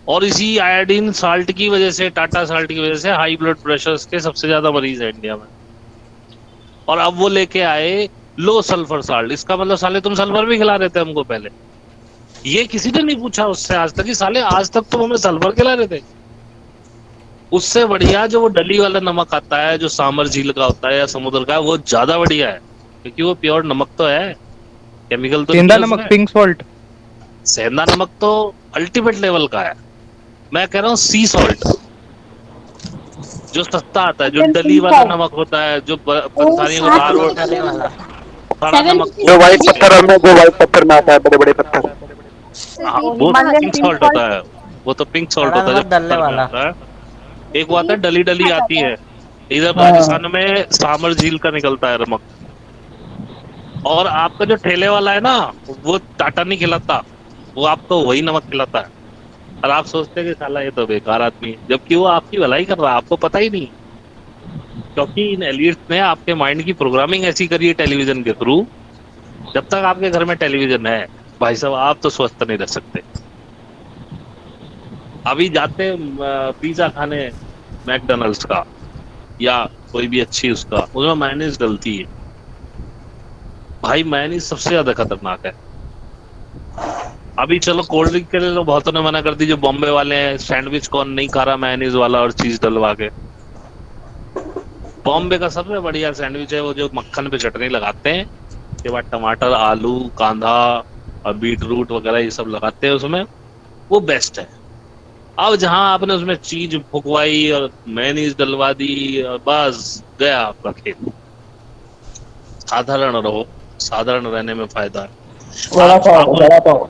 और इसी आयोडीन साल्ट की वजह से, टाटा साल्ट की वजह से हाई ब्लड प्रेशर के सबसे ज्यादा मरीज है इंडिया में। और अब वो लेके आए लो सल्फर साल्ट। इसका मतलब साले तुम सल्फर भी खिला रहे थे हमको पहले, ये किसी ने नहीं पूछा उससे आज तक कि साले आज तक तुम हमें सल्फर खिला रहे थे। उससे बढ़िया जो वो डली वाला नमक आता है जो सामर झील का होता है या समुद्र का, वो ज्यादा बढ़िया है क्योंकि वो प्योर नमक तो है, केमिकल तो सेंधा नमक, पिंक सॉल्ट। सेंधा नमक तो अल्टीमेट लेवल का है। मैं कह रहा हूँ सी सॉल्ट जो सस्ता आता है, जो डली वाला नमक होता है, जो पंसारी जो व्हाइट पत्थर में आता है, बड़े बड़े पत्थर, वो पिंक सॉल्ट होता है। वो तो पिंक सॉल्ट होता है जो एक वो आता है डली डली आती है, इधर पाकिस्तान में सामर झील का निकलता है नमक। और आपका जो ठेले वाला है ना, वो टाटा नहीं खिलाता, वो आपको वही नमक खिलाता है। और आप सोचते हैं कि साला ये तो बेकार आदमी है, जबकि वो आपकी भलाई कर रहा है, आपको पता ही नहीं। क्योंकि इन एलिट्स ने आपके माइंड की प्रोग्रामिंग ऐसी करी है टेलीविजन के थ्रू। जब तक आपके घर में टेलीविजन है भाई साहब, आप तो स्वस्थ नहीं रह सकते। अभी जाते पिज्जा खाने मैकडोनल्ड्स का या कोई भी अच्छी उसका, उसमें मेयोनीज डलती है। भाई मेयोनीज सबसे ज्यादा खतरनाक है। अभी चलो कोल्ड ड्रिंक के लिए लोग बहुतों ने मना कर दी, जो बॉम्बे वाले हैं, सैंडविच कौन नहीं खा रहा मेयोनीज वाला और चीज डलवा के। बॉम्बे का सबसे बढ़िया सैंडविच है वो जो मक्खन पे चटनी लगाते हैं, के बाद टमाटर, आलू, कांदा और बीट रूट वगैरह ये सब लगाते हैं उसमें, वो बेस्ट है। अब जहां आपने उसमें चीज फुकवाई और मेयोनीज डलवा दी और बस गया आपका खेल। साधारण रहो, साधारण रहने में फायदा है। बड़ा पाव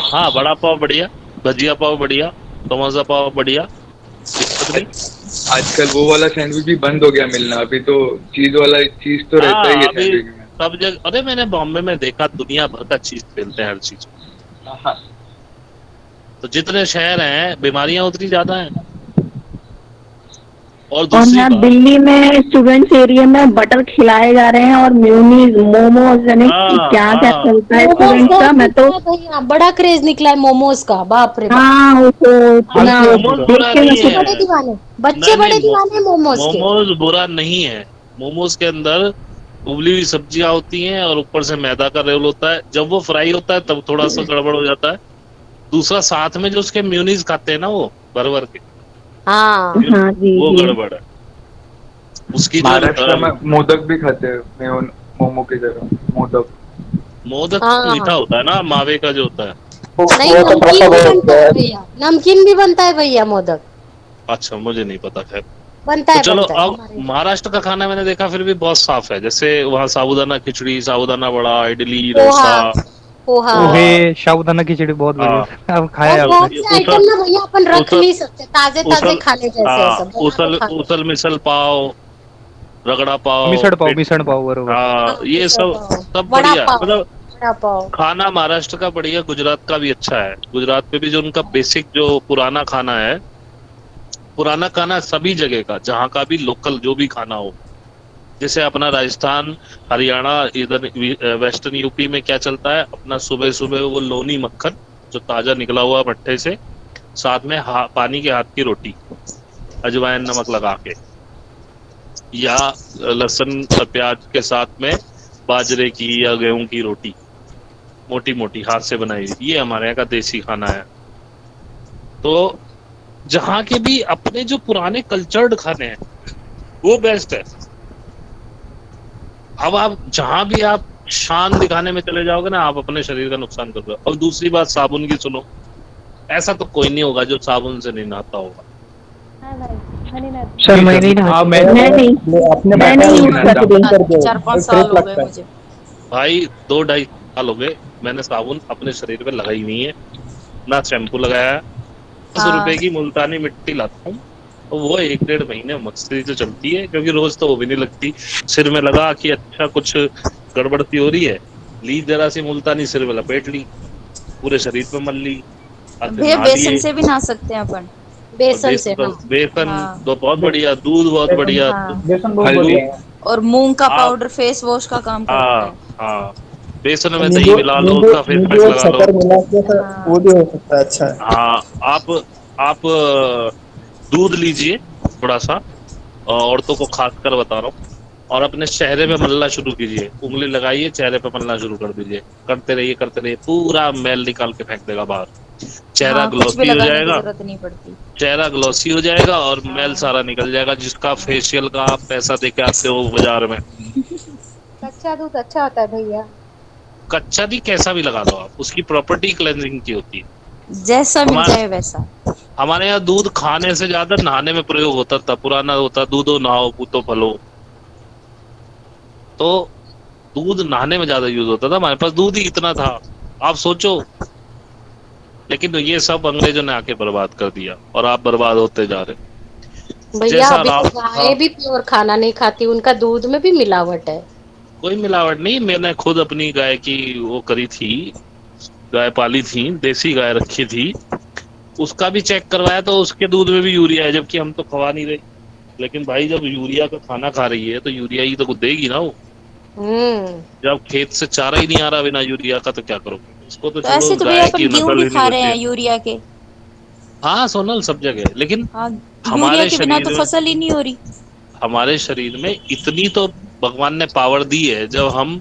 हाँ, बड़ा पाव बढ़िया, भजिया पाव बढ़िया, समोसा पाव बढ़िया, दिक्कत नहीं। आजकल वो वाला सैंडविच भी बंद हो गया मिलना, अभी तो चीज वाला चीज तो रहता ही है सैंडविच में सब जगह। अरे मैंने बॉम्बे में देखा दुनिया भर का चीज मिलते हैं, हर चीज। हाँ। तो जितने शहर हैं बीमारियां उतनी ज्यादा हैं। और और दूसरी यहाँ बात, दिल्ली में स्टूडेंट्स एरिया में बटर खिलाए जा रहे हैं और म्यूनीज मोमोज यानी हाँ क्या क्या हाँ चलता है मोमोज स्टूडेंट्स का। बहुत मैं तो निकला है भैया, बड़ा क्रेज निकला है मोमोज का, बाप रे बाप। हाँ उसको हाँ, इतना मोमोज देख बुरा के मैं नहीं तो बड़े है। दीवाने, बच्चे नहीं बड़े नहीं, दीवाने हैं मोमोज के। मोमोज बुरा नहीं है। मोमोज के अंदर उबली हुई सब्जियां होती हैं और ऊपर से मैदा का रोल होता है। जब वो फ्राई होता है तब थोड़ा सा गड़बड़ हो जाता है। दूसरा, साथ में जो उसके म्यूनीज खाते हैं ना वो भर भर के, हाँ हाँ जी वो जी। गड़बड़ है उसकी। जो महाराष्ट्र में मोदक भी खाते हैं मोमो की जगह मोदक। मोदक हाँ, मीठा होता है ना, मावे का जो होता है। नहीं वो तो नमकीन भी प्रसाद बनता होता है है। भैया, नमकीन भी बनता है भैया मोदक, अच्छा, मुझे नहीं पता। खैर, बनता तो है चलो, बनता है अब हमारे यहाँ। महाराष्ट्र का खाना मैंने देखा फिर भी बहुत साफ है। जैसे वहाँ साबूदाना खिचड़ी, साबूदाना वड़ा, इडली, पोहा, डोसा, पोहा, पोहे, पोहा। साबूदाना खिचड़ी बहुत बढ़िया। हाँ, अब खाया और है बहुत आपने? से उसल आइटम ना भैया अपन रख उसल नहीं सकते, ताजे ताजे उसल खाने जैसे है, हाँ, सब बना लो उसल खा लो। उसल मिसल पाव, रगड़ा पाव, मिसळ पाव बरोबर। हाँ, हाँ, ये मिसळ सब पाव, सब वड़ा बढ़िया। पाव, मतलब वड़ा पाव। खाना महाराष्ट्र का बढ़िया, गुजरात का भी अच्छा है। गुजरात में भी जो उनका बेसिक जो पुराना खाना है, पुराना खाना सभी जगह का, जहाँ का भी लोकल जो भी खाना हो। जैसे अपना राजस्थान, हरियाणा, इधर वेस्टर्न यूपी में क्या चलता है अपना, सुबह सुबह वो लोनी मक्खन जो ताजा निकला हुआ भट्ठे से, साथ में पानी के हाथ की रोटी, अजवाइन नमक लगा के, या लहसुन प्याज के साथ में बाजरे की या गेहूं की रोटी, मोटी मोटी हाथ से बनाई हुई। ये हमारे यहाँ का देसी खाना है। तो जहाँ के भी अपने जो पुराने कल्चर्ड खाने हैं वो बेस्ट है। अब आप जहां भी आप शान दिखाने में चले जाओगे ना, आप अपने शरीर का नुकसान कर रहे हो। और दूसरी बात साबुन की सुनो, ऐसा तो कोई नहीं होगा जो साबुन से नहीं नहाता होगा। सर मैं नहीं नहाती। मैं नहीं यूज करती। 4-5 साल हो गए मुझे। भाई 2-2.5 साल हो गए मैंने साबुन अपने शरीर पे लगाई नहीं है, ना शैम्पू लगाया। 10 रुपए की मुल्तानी मिट्टी लाता हूँ, तो वो 1-1.5 महीने मस्ती से चलती है, क्योंकि रोज तो वो भी नहीं लगती। सिर में लगा कि अच्छा कुछ गड़बड़ सी हो रही है, ली जरा सी मुल्तानी, सिर में लपेट ली, पूरे शरीर पे मल ली, भैया बेसन से भी नहा सकते हैं अपन। बेसन से, हाँ। बेसन हाँ। तो बहुत बढ़िया, दूध बहुत बढ़िया, हाँ। और मूंग का पाउडर फेस वॉश का काम करता है। हाँ, बेसन में दही मिला लो, उसका फेस पैक लगा लो। वो भी हो सकता है। अच्छा है। हाँ, आप दूध लीजिए थोड़ा सा, औरतों को खासकर बता रहा हूँ, और अपने चेहरे पे मलना शुरू कीजिए। उंगली लगाइए, चेहरे पे मलना शुरू कर दीजिए, करते रहिए, पूरा मैल निकाल के फेंक देगा बाहर। चेहरा ग्लोसी हो जाएगा, जरूरत नहीं पड़ती। चेहरा ग्लोसी हो जाएगा और मैल सारा निकल जाएगा, जिसका फेशियल का आप पैसा दे के आते हो बाजार में। कच्चा दूध अच्छा होता है भैया। कच्चा भी कैसा भी लगा लो आप, उसकी प्रॉपर्टी क्लेंजिंग की होती है, जैसा मिल जाए वैसा। हमारे यहाँ दूध खाने से ज्यादा नहाने में प्रयोग होता था। पुराना होता, दूधो नहाओ पूतो फलो, तो दूध नहाने में ज्यादा यूज होता था। हमारे पास दूध ही इतना था, आप सोचो। लेकिन ये सब अंग्रेजों ने आके बर्बाद कर दिया, और आप बर्बाद होते जा रहे। भैया अभी तो गाय भी प्योर खाना नहीं खाती, उनका दूध में भी मिलावट है। कोई मिलावट नहीं, मैंने खुद अपनी गाय की वो करी थी, गाय पाली थी, देसी गाय रखी थी, उसका भी चेक करवाया तो उसके दूध में भी यूरिया है, जबकि हम तो खवा नहीं रहे। लेकिन भाई जब यूरिया का खाना खा रही है तो यूरिया ही तो देगी ना वो। जब खेत से चारा ही नहीं आ रहा बिना यूरिया का, तो क्या करोगे उसको? तो ऐसे तो भैया अपन गेहूं भी खा रहे हैं यूरिया के। हाँ सोनल, सब जगह, लेकिन यूरिया के बिना तो फसल ही नहीं हो रही। हमारे शरीर में इतनी तो भगवान ने पावर दी है, जब हम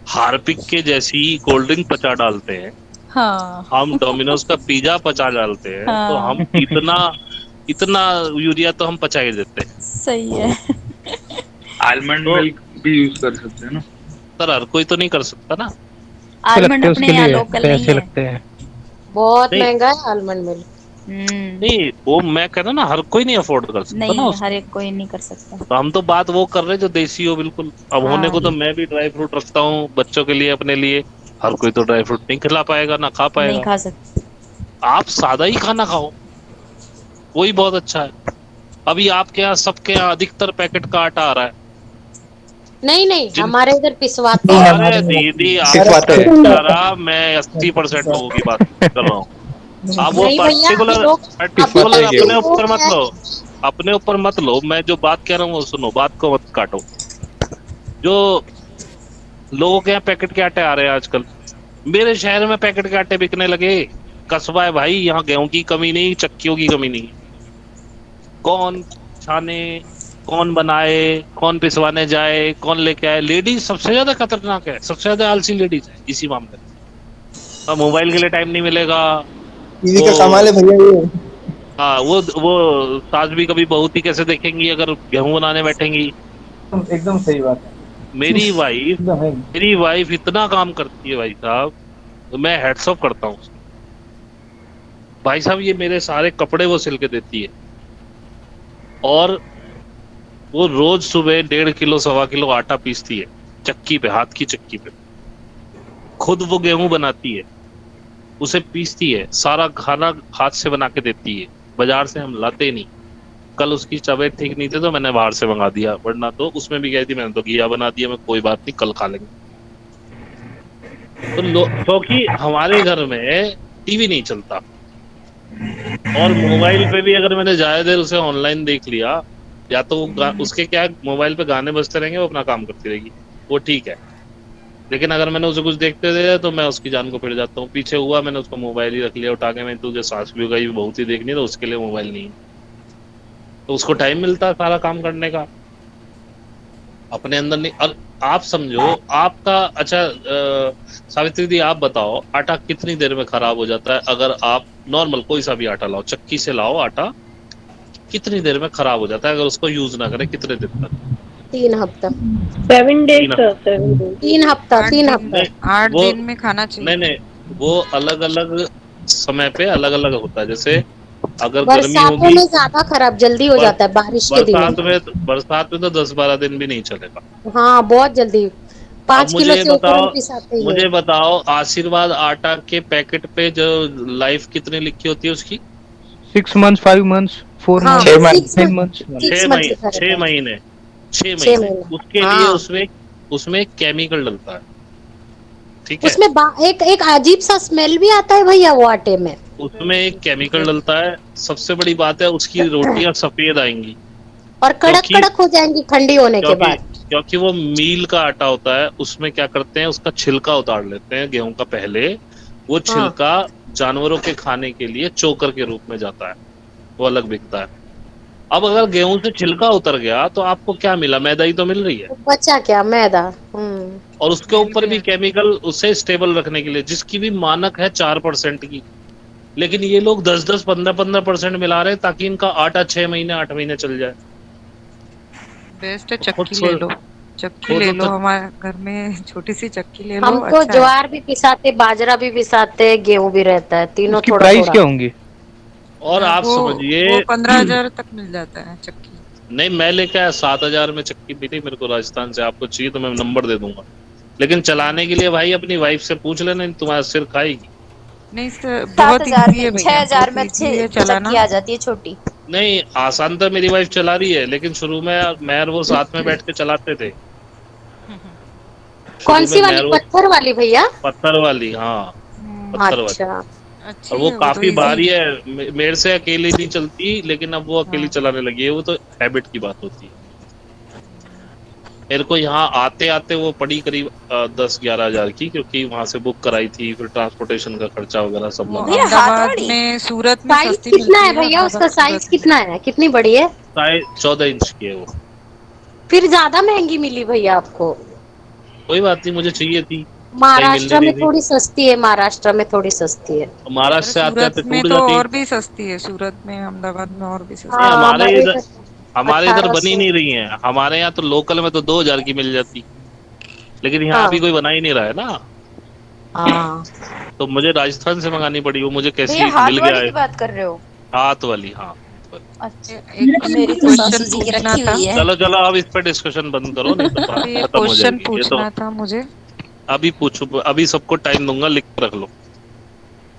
हार्पिक के जैसी कोल्ड ड्रिंक पचा डालते हैं, हाँ। हम डोमिनोज का पिज्जा पचा डालते हैं, हाँ। तो हम इतना यूरिया तो हम पचा ही देते हैं। सही है। आलमंड मिल्क भी यूज कर सकते हैं ना सर, हर कोई तो नहीं कर सकता ना। आलमंड अपने यहाँ लोकल नहीं है, लगते हैं बहुत महंगा है आलमंड मिल्क। नहीं, वो मैं कह रहा ना, हर कोई नहीं अफोर्ड कर सकता नहीं, ना, हर एक कोई नहीं कर सकता। तो हम तो बात वो कर रहे जो देसी हो बिल्कुल। अब होने को तो मैं भी ड्राई फ्रूट रखता हूँ बच्चों के लिए, अपने लिए। हर कोई तो ड्राई फ्रूट नहीं खिला पाएगा, ना खा पाएगा। नहीं खा सकते। आप सादा ही खाना खाओ, वही बहुत अच्छा है। अभी आपके यहाँ, सबके यहाँ अधिकतर पैकेट का आटा आ रहा है, नहीं नहीं, हमारे इधर पिसवाते हैं। अरे दीदी सिर्फ मैं 80% लोगों की बात कर रहा हूँ। आप वो नहीं भैया, पर्टिकुलर लोग पर्टिकुलर अपने अपने ऊपर लोग मत हैं। लो, अपने ऊपर मत लो। मैं जो बात कह रहा हूँ वो सुनो, बात को मत काटो। जो लोगों के यहाँ पैकेट के आटे आ रहे हैं आजकल, मेरे शहर में पैकेट के आटे बिकने लगे। कस्बा है भाई, यहाँ गेहूं की कमी नहीं, चक्कियों की कमी नहीं। कौन छाने, कौन बनाए, कौन पिसवाने जाए, कौन लेके आए। लेडीज सबसे ज्यादा खतरनाक है, सबसे ज्यादा आलसी लेडीज है इसी मामले में। अब मोबाइल के लिए टाइम नहीं मिलेगा। टीवी का वो कमाल है भैया ये। हाँ, वो सास भी कभी बहू थी कैसे देखेंगी अगर गेहूं बनाने बैठेंगी। एकदम सही बात है। मेरी वाइफ एकदम है। मेरी वाइफ इतना काम करती है भाई साहब, तो मैं हेड्स ऑफ करता हूँ उसको। भाई साहब ये मेरे सारे कपड़े वो सिल के देती है, और वो रोज सुबह 1.5 किलो 1.25 किलो आटा पीसती है चक्की पे, हाथ की चक्की पे। खुद वो गेहूं बनाती है, उसे पीसती है, सारा खाना हाथ से बना के देती है। बाजार से हम लाते नहीं। कल उसकी तबीयत ठीक नहीं थी तो मैंने बाहर से मंगा दिया, वरना तो उसमें भी गई थी, मैंने तो घिया बना दिया। मैं कोई बात नहीं, कल खा लेंगे। तो क्योंकि हमारे घर में टीवी नहीं चलता, और मोबाइल पे भी अगर मैंने ज्यादा देर उसे ऑनलाइन देख लिया, या तो उसके क्या मोबाइल पे गाने बजते रहेंगे, वो अपना काम करती रहेगी, वो ठीक है। लेकिन अगर मैंने उसे कुछ देखते दिया तो मैं उसकी जान को फिर जाता हूँ। पीछे हुआ मैंने उसका मोबाइल ही रख लिया उठा के, मैं तुझे सास भी गई बहुत ही देखनी, तो उसके लिए मोबाइल नहीं है। तो उसको टाइम मिलता है सारा काम करने का, अपने अंदर नहीं। और आप समझो आपका, अच्छा सावित्री दी आप बताओ, आटा कितनी देर में खराब हो जाता है? अगर आप नॉर्मल कोई सा भी आटा लाओ, चक्की से लाओ आटा, कितनी देर में खराब हो जाता है अगर उसको यूज ना करें? कितने दिन तक? 3 हफ्ता। 7 days sir, 7 days। 3 हफ्ता, 3 हफ्ता। 8 दिन में खाना चाहिए। नहीं, वो अलग अलग समय पे अलग अलग होता है। जैसे अगर गर्मी बरसातों होगी, में ज्यादा खराब जल्दी हो जाता है, बारिश के दिनों में। बरसात में तो 10-12 दिन भी नहीं चलेगा। हाँ, बहुत जल्दी। 5 किलो मुझे से ऊपर हम बताओ, पिसाते ही मुझे हैं। बताओ आशीर्वाद आटा के पैकेट पे जो लाइफ कितनी लिखी होती है उसकी? 6 months, 5 months, 4 हाँ, months, 10 months। 6 महीने, 6 महीने, 6 महीने। उसके लिए हाँ। उसमें केमिकल डलता है, ठीक है? उसमें एक अजीब सा स्मेल भी आता है भैया वो आटे में। उसमें एक केमिकल डलता है। सबसे बड़ी बात है, उसकी रोटियां सफेद आएंगी और कड़क कड़क हो जाएंगी ठंडी होने के बाद। क्योंकि वो मील का आटा होता है। उसमें क्या करते हैं, उसका छिलका उतार लेते हैं गेहूं का पहले। वो छिलका जानवरों के खाने के लिए चोकर के रूप में जाता है, वो अलग बिकता है। अब अगर गेहूं से छिलका उतर गया तो आपको क्या मिला? मैदा ही तो मिल रही है। बचा क्या? मैदा। और उसके ऊपर भी केमिकल उसे स्टेबल रखने के लिए, जिसकी भी मानक है 4% की। लेकिन ये लोग 10-10, 15-15% मिला रहे हैं ताकि इनका आटा 6 महीने 8 महीने चल जाए। बेस्ट है चक्की ले लो, चक्की ले लो। हमारे घर में छोटी सी चक्की ले लो। हम तो ज्वार भी पिसाते, बाजरा भी पिसाते, गेहूं भी रहता है, तीनों थोड़ा प्राइस थोड़ा। क्या होंगे? और आप समझिए 15,000 तक मिल जाता है चक्की। नहीं, मैं लेके आया 7,000 में चक्की मिली मेरे को राजस्थान से। आपको चाहिए तो मैं नंबर दे दूंगा। लेकिन चलाने के लिए भाई अपनी वाइफ से पूछ लेना, तुम्हारा सिर खाएगी। नहीं सर, बहुत इजी है भैया। 6,000 में चक्की आ जाती है छोटी। नहीं, आसान तो मेरी वाइफ चला रही है, लेकिन शुरू में मैं और वो साथ में बैठ के चलाते थे। कौन सी वाली? पत्थर वाली भैया? पत्थर वाली, हाँ, पत्थर वाली। और वो काफी भारी है, मेरे से अकेली नहीं चलती, लेकिन अब वो अकेली चलाने लगी है। वो तो हैबिट की बात होती है। मेरे को यहाँ आते आते वो पड़ी करीब 10-11 हजार की, क्योंकि वहां से बुक कराई थी, फिर ट्रांसपोर्टेशन का खर्चा वगैरह सब लगा। अहमदाबाद में, सूरत में सस्ती कितना है भैया उसका? साइज कितना है? कितनी बड़ी है? साइज 14 इंच की है वो। फिर ज्यादा महंगी मिली भैया आपको। कोई बात नहीं, मुझे चाहिए थी। महाराष्ट्र में थोड़ी सस्ती है, महाराष्ट्र में थोड़ी सस्ती है। महाराष्ट्र से आते आते में टूट तो जाती। और भी सस्ती है, सूरत में, अहमदाबाद में और भी सस्ती है। हमारे इधर बनी नहीं रही है। हमारे यहाँ तो लोकल में तो 2,000 की मिल जाती, लेकिन यहाँ भी कोई बना ही नहीं रहा है ना। तो मुझे राजस्थान से मंगानी पड़ी। वो मुझे कैसी मिल गया है? बात कर रहे हो? हाथ वाली, हाँ। मेरी तो सासू जी की रखी हुई है। चलो अब इस पे डिस्कशन बंद करो, नहीं तो खत्म हो जाएगी। पूछना था मुझे। अभी पूछो, अभी सबको टाइम दूंगा, लिख कर रख लो,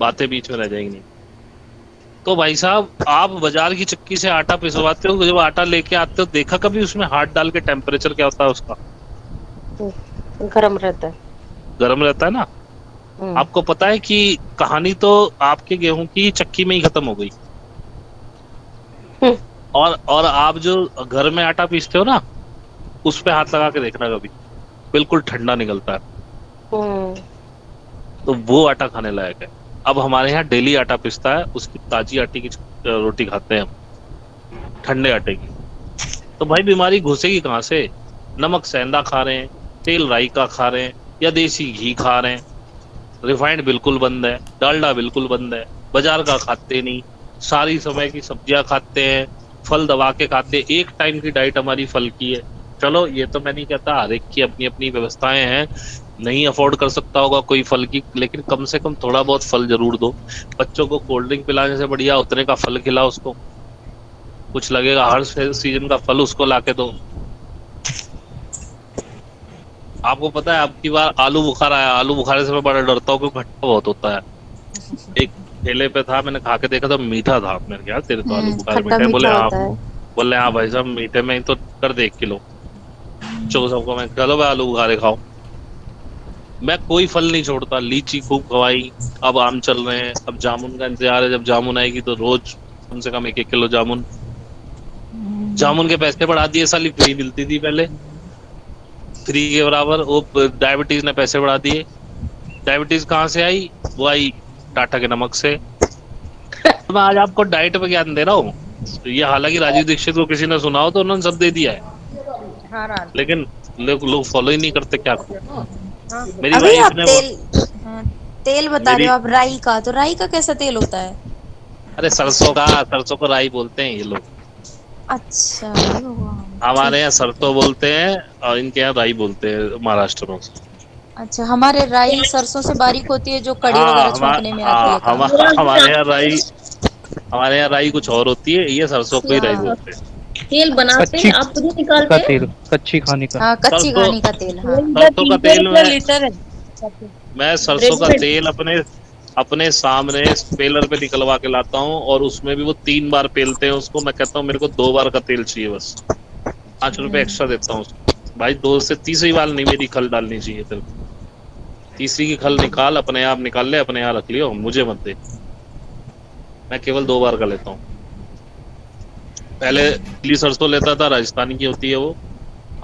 बातें बीच में रह जाएंगी नहीं। तो भाई साहब, आप बाजार की चक्की से आटा पिसवाते हो, जब आटा लेके आते हो, देखा कभी उसमें हाथ डाल के टेम्परेचर क्या होता है उसका? गरम रहता है। गर्म रहता है ना। आपको पता है कि कहानी तो आपके गेहूं की चक्की में ही खत्म हो गई। और आप जो घर में आटा पीसते हो ना, उस पे हाथ लगा के देखना कभी, बिल्कुल ठंडा निकलता है। तो वो आटा खाने लायक है। अब हमारे यहाँ डेली आटा पिसता है, उसकी ताजी आटे की रोटी खाते हैं हम, ठंडे आटे की। तो भाई बीमारी घुसेगी कहाँ से? नमक सेंधा खा रहे हैं, तेल राई का खा रहे हैं, या देसी घी खा रहे हैं। रिफाइंड बिल्कुल बंद है, डालडा बिल्कुल बंद है, बाजार का खाते नहीं, सारी समय की सब्जियां खाते हैं, फल दबा के खाते हैं। एक टाइम की डाइट हमारी फल की है। चलो ये तो मैं नहीं कहता, हर एक की अपनी अपनी व्यवस्थाएं हैं, नहीं अफोर्ड कर सकता होगा कोई फल की, लेकिन कम से कम थोड़ा बहुत फल जरूर दो। बच्चों को कोल्ड ड्रिंक पिलाने से बढ़िया उतने का फल खिलाओ उसको, कुछ लगेगा। हर सीजन का फल उसको लाके दो। आपको पता है आपकी बार आलू बुखार आया, आलू बुखारे से मैं बड़ा डरता हूँ क्योंकि खट्टा बहुत होता है। एक ठेले पे था, मैंने खा के देखा था, मीठा था। मैंने कहा तेरे तो आलू बुखार मीठा है। बोले हाँ भाई साहब मीठे में ही तो कर दे 1 किलो। सबको मैं चलो भाई आलू बुखारे खाओ। मैं कोई फल नहीं छोड़ता। लीची खूब खवाई, अब आम चल रहे हैं, अब जामुन का इंतजार है। जब जामुन आएगी तो रोज कम से कम 1-1 किलो जामुन। जामुन के पैसे बढ़ा दिए, साली फ्री मिलती थी पहले, फ्री के बराबर। वो डायबिटीज ने पैसे बढ़ा दिए। डायबिटीज कहाँ से आई? वो आई टाटा के नमक से। तो मैं आज आपको डाइट पे ज्ञान दे रहा हूँ। ये हालांकि राजीव दीक्षित को किसी ने सुना हो तो उन्होंने सब दे दिया है, लेकिन लोग फॉलो ही नहीं करते। क्या मेरी अभी आप तेल बता रहे हो आप राई का, तो राई का कैसा तेल होता है? अरे सरसों को राई बोलते हैं ये लोग। अच्छा, हमारे यहाँ सरसों बोलते हैं और इनके यहाँ राई बोलते हैं महाराष्ट्र में। अच्छा, हमारे राई सरसों से बारीक होती है जो कड़ी वगैरह छोंकने में आती है। हमारे यहाँ राई कुछ और होती है, ये सरसों को ही राई बोलते हैं। तेल बनाते हैं आप खुद निकालते हैं? तेल कच्ची खाने का। हाँ, कच्ची खाने का तेल। हाँ, सरसों का तेल मैं सरसों का तेल अपने सामने पेलर पे निकलवा के लाता हूँ, और उसमें भी वो 3 बार पेलते हैं उसको। मैं कहता हूँ मेरे को 2 बार का तेल चाहिए, बस 5 रुपए एक्स्ट्रा देता हूँ भाई। 2 से तीसरी बार नहीं मेरी खल डालनी चाहिए तेरे को। तीसरी की खल निकाल, अपने आप निकाल ले, अपने यहाँ रख लियो, मुझे मत दे। मैं केवल 2 बार का लेता हूँ। पहले पीली सरसों लेता था, राजस्थानी की होती है वो,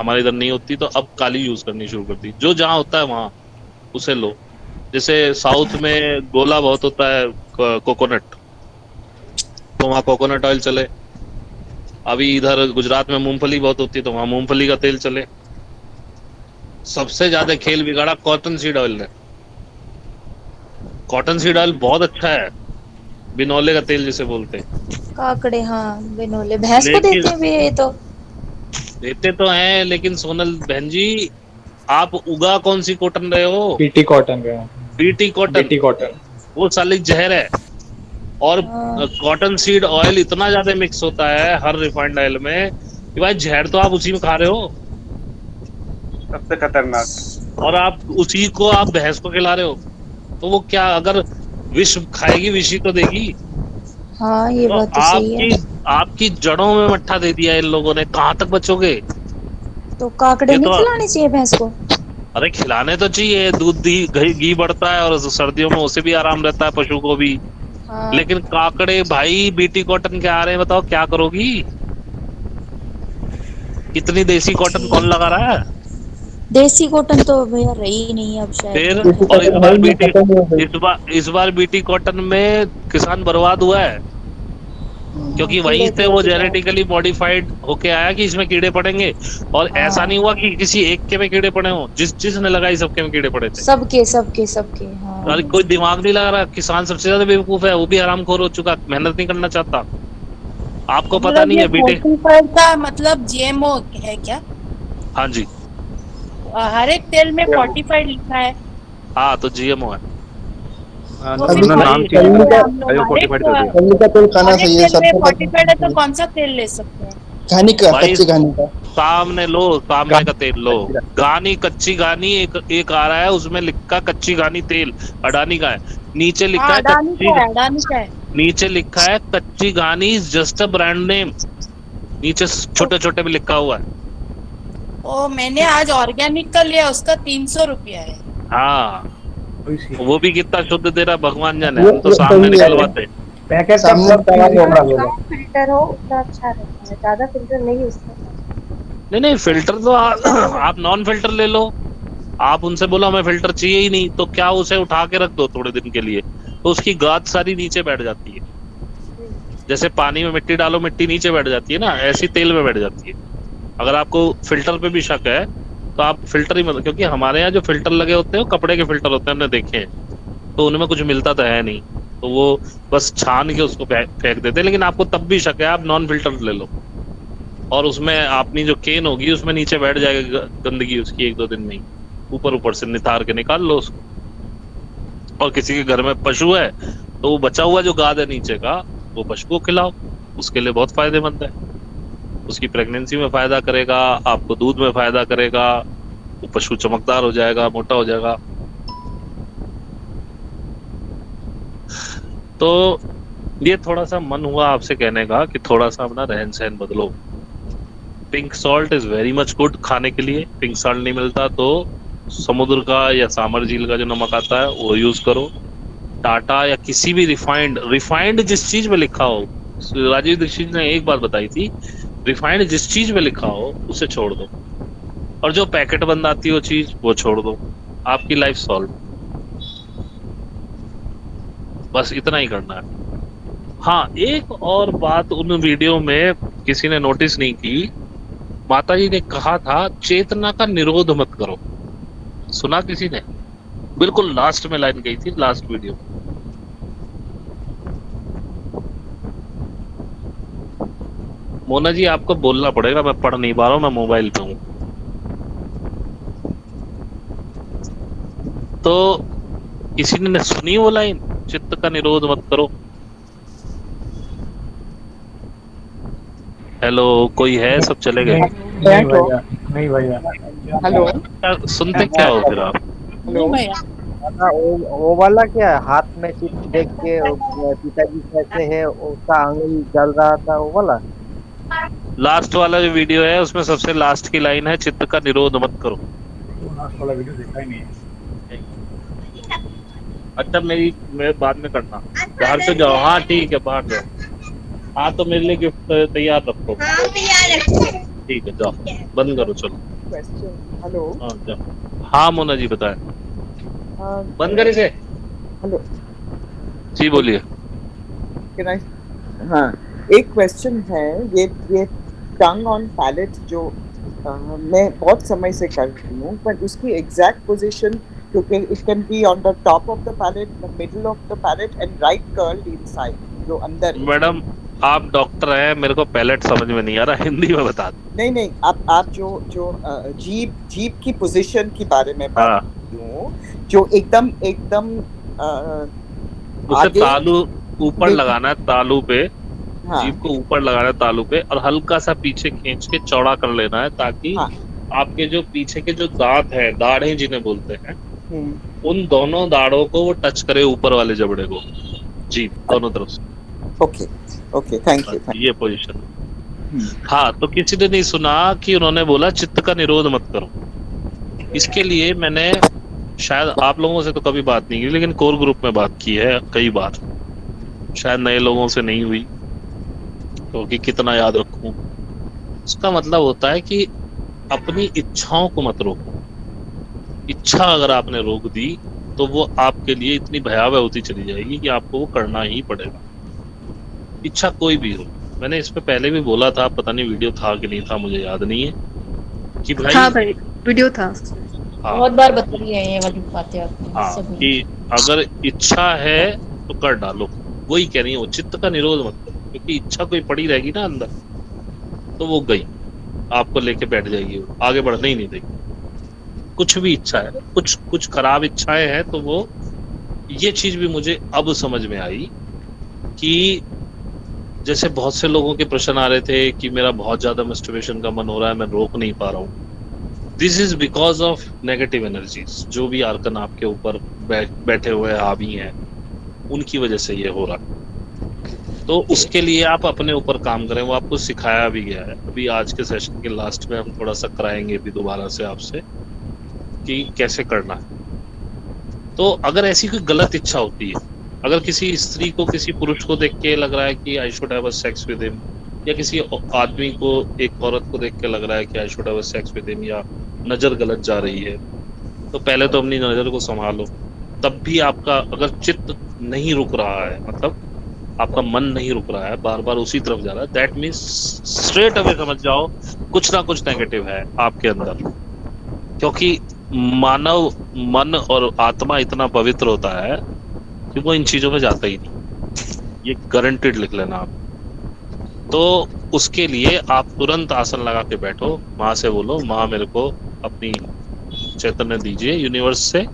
हमारे इधर नहीं होती, तो अब काली यूज करनी शुरू कर दी। जो जहाँ होता है वहाँ उसे लो। जैसे साउथ में गोला बहुत होता है कोकोनट, तो वहाँ कोकोनट ऑयल चले। अभी इधर गुजरात में मूंगफली बहुत होती है, तो वहाँ मूंगफली का तेल चले। सबसे ज्यादा खेल बिगाड़ा कॉटन सीड ऑयल ने। कॉटन सीड ऑयल बहुत अच्छा है, बिनौले का तेल जिसे बोलते हैं। काकड़े, हाँ बिनौले। भैंस को देते हैं भी, ये तो देते तो हैं, लेकिन सोनल बहन जी आप उगा कौन सी कॉटन रहे हो? बीटी कॉटन रहे हो। बीटी कॉटन वो साली जहर है। और कॉटन सीड ऑयल इतना ज्यादा मिक्स होता है हर रिफाइंड ऑयल में कि भाई जहर तो आप उसी में खा रहे हो, सबसे खतरनाक। और आप उसी को आप भैंस को खिला रहे हो, तो वो क्या, अगर विष खाएगी विष ही तो देगी। हाँ, ये बात तो सही है। आपकी जड़ों में मट्ठा दे दिया इन लोगों ने, कहाँ तक बचोगे? तो काकड़े नहीं खिलाने चाहिए भैंस को? अरे खिलाने तो चाहिए, दूध घी बढ़ता है, और सर्दियों में उसे भी आराम रहता है, पशु को भी। हाँ। लेकिन काकड़े भाई बीटी कॉटन के आ रहे हैं, बताओ क्या करोगी? इतनी देसी कॉटन कौन लगा रहा है? देसी कॉटन तो भैया रही नहीं अब शायद। फिर और इस बार बीटी कॉटन में किसान बर्बाद हुआ है, क्योंकि वहीं से वो जेनेटिकली मॉडिफाइड होके आया कि इसमें कीड़े पड़ेंगे। और ऐसा नहीं हुआ कि किसी एक के में कीड़े पड़े हों, जिसने लगाई सबके में कीड़े पड़े थे। सबके। हाँ। कोई दिमाग नहीं लगा रहा। किसान सबसे ज्यादा बेवकूफ है, वो भी हरामखोर हो चुका, मेहनत नहीं करना चाहता। आपको पता नहीं है बीटी का मतलब जीएमओ है क्या? हाँ जी, हर एक तेल में 45 लिखा है। हाँ तो जीएमओ है। तेल खाना चाहिए। 45 है तो कौन सा तेल ले सकते हैं? घानी का, कच्ची घानी का। सामने का तेल लो। घानी, कच्ची घानी एक आ रहा है, उसमें लिखा कच्ची घानी तेल, अडानी का है। नीचे लिखा है अडानी का है। नीचे लिखा है कच्ची घानी जस्ट अ ब्रांड नेम, नीचे छोटे छोटे भी लिखा हुआ है। ओ मैंने आज ऑर्गेनिक का लिया, उसका 300 रुपया है। हाँ वो भी कितना शुद्ध दे रहा भगवान जाने, हम तो सामने निकलवाते। पैकेट सामने फिल्टर हो उतना अच्छा रहता है, ज्यादा फिल्टर नहीं उसमें। नहीं फिल्टर तो आप नॉन फिल्टर ले लो। आप उनसे बोलो हमें फिल्टर चाहिए ही नहीं, तो क्या उसे उठा के रख दो थोड़े दिन के लिए, तो उसकी गाद सारी नीचे बैठ जाती है। जैसे पानी में मिट्टी डालो, मिट्टी नीचे बैठ जाती है ना, ऐसी तेल में बैठ जाती है। अगर आपको फिल्टर पे भी शक है तो आप फिल्टर ही मत, क्योंकि हमारे यहाँ जो फिल्टर लगे होते हैं वो कपड़े के फिल्टर होते हैं, हमने देखे हैं, तो उनमें कुछ मिलता तो है नहीं, तो वो बस छान के उसको फेंक देते हैं। लेकिन आपको तब भी शक है, आप नॉन फिल्टर ले लो, और उसमें अपनी जो केन होगी उसमें नीचे बैठ जाएगा गंदगी उसकी, 1-2 दिन में ही ऊपर से नितार के निकाल लो उसको। और किसी के घर में पशु है तो वो बचा हुआ जो गाद है नीचे का, वो पशु को खिलाओ, उसके लिए बहुत फायदेमंद है। उसकी प्रेगनेंसी में फायदा करेगा, आपको दूध में फायदा करेगा, वो पशु चमकदार हो जाएगा, मोटा हो जाएगा। तो ये थोड़ा सा मन हुआ आपसे कहने का कि थोड़ा सा अपना रहन सहन बदलो। Pink salt is very much good खाने के लिए। पिंक सॉल्ट नहीं मिलता तो समुद्र का या सामर झील का जो नमक आता है वो यूज करो। टाटा या किसी भी रिफाइंड जिस चीज में लिखा हो, राजीव दीक्षित ने एक बात बताई थी, रिफाइंड जिस चीज में लिखा हो उसे छोड़ दो, और जो पैकेट बंद आती हो चीज वो छोड़ दो, आपकी लाइफ सॉल्व। बस इतना ही करना है। हाँ एक और बात उन वीडियो में किसी ने नोटिस नहीं की, माता जी ने कहा था चेतना का निरोध मत करो। सुना किसी ने? बिल्कुल लास्ट में लाइन गई थी, लास्ट वीडियो। मोना जी आपको बोलना पड़ेगा, मैं पढ़ नहीं पा रहा हूँ, मैं मोबाइल पे हूँ। तो किसी ने सुनी वो लाइन, चित्त का निरोध मत करो? हेलो कोई है? सब चले गए? नहीं भैया। हेलो सुनते क्या हो फिर आप? हेलो वो वाला क्या हाथ में चित्र देख के पिताजी कैसे है उसका आंगुल जल रहा था, वो वाला लास्ट वाला जो वीडियो है उसमें सबसे लास्ट की लाइन है चित्त का निरोध मत करो। लास्ट वाला वीडियो देखा ही नहीं है। अच्छा मैं बाद में करना, बाहर से जाओ। हाँ ठीक है बाहर जाओ। हाँ तो मेरे लिए गिफ्ट तैयार रखो। ठीक है जाओ, बंद करो चलो। हेलो हाँ जाओ। हाँ मोना जी बताएं। बंद करे से। हेलो जी बोलिए। हाँ एक क्वेश्चन है, ये टंग ऑन पैलेट जो मैं बहुत समय से करती हूँ, पर उसकी एग्जैक्ट पोजीशन, क्योंकि it can be on the top of the palate, the middle of the palate and right curled inside, जो अंदर। मैडम आप डॉक्टर हैं, मेरे को पैलेट समझ में नहीं आ रहा, हिंदी में बता दो। नहीं आप जो जीभ की पोजीशन के बारे में बात करती हूँ, जो एकदम उसे तालू ऊपर लगाना है, तालू पे। हाँ। जीभ को ऊपर लगाना है तालू पे, और हल्का सा पीछे खींच के चौड़ा कर लेना है, ताकि आपके जो पीछे के जो दांत हैं, दाढ़े जिन्हें बोलते हैं, उन दोनों दाढ़ों को वो टच करे ऊपर वाले जबड़े को, जीभ दोनों तरफ से। Okay thank you. ये पोजीशन। हाँ तो किसी ने नहीं सुना कि उन्होंने बोला चित्त का निरोध मत करो। इसके लिए मैंने शायद आप लोगों से तो कभी बात नहीं की, लेकिन कोर ग्रुप में बात की है कई बार, शायद नए लोगों से नहीं हुई, क्योंकि कितना याद रखूं। उसका मतलब होता है कि अपनी इच्छाओं को मत रोको। इच्छा अगर आपने रोक दी तो वो आपके लिए इतनी भयावह होती चली जाएगी कि आपको वो करना ही पड़ेगा, इच्छा कोई भी हो। मैंने इस पे पहले भी बोला था, पता नहीं वीडियो था कि नहीं था, मुझे याद नहीं है कि भाई वीडियो था। हाँ, बहुत बार बताई है ये वाली बातें आपने। हाँ कि अगर इच्छा है तो कर डालो। वही कह रही है, वो चित्त का निरोध मत करो, क्योंकि इच्छा कोई पड़ी रहेगी ना अंदर, तो वो गई, आपको लेके बैठ जाएगी, आगे बढ़ने ही नहीं देगी। कुछ भी इच्छा है, कुछ खराब इच्छाएं हैं, तो वो ये चीज भी मुझे अब समझ में आई कि जैसे बहुत से लोगों के प्रश्न आ रहे थे कि मेरा बहुत ज्यादा मस्टरबेशन का मन हो रहा है, मैं रोक नहीं पा रहा हूँ। This is because of negative energies, जो भी आर्कन आपके ऊपर बैठे हुए हावी हैं, उनकी वजह से ये हो रहा है। तो उसके लिए आप अपने ऊपर काम करें, वो आपको सिखाया भी गया है। अभी आज के सेशन के लास्ट में हम थोड़ा सा कराएंगे भी दोबारा से आपसे कि कैसे करना है। तो अगर ऐसी कोई गलत इच्छा होती है, अगर किसी स्त्री को किसी पुरुष को देख के लग रहा है कि I should have a sex with him, या किसी आदमी को एक औरत को देख के लग रहा है कि I should have a sex with him, या नजर गलत जा रही है, तो पहले तो अपनी नजर को संभालो। तब भी आपका अगर चित्त नहीं रुक रहा है, मतलब आपका मन नहीं रुक रहा है, बार बार उसी तरफ जा रहा है, दैट मीन्स स्ट्रेट अवे समझ जाओ कुछ ना कुछ नेगेटिव है आपके अंदर। क्योंकि मानव मन और आत्मा इतना पवित्र होता है कि वो इन चीजों में जाता ही नहीं, ये गारंटेड लिख लेना आप। तो उसके लिए आप तुरंत आसन लगा के बैठो, माँ से बोलो, माँ मेरे को अपनी चैतन्य दीजिए यूनिवर्स से,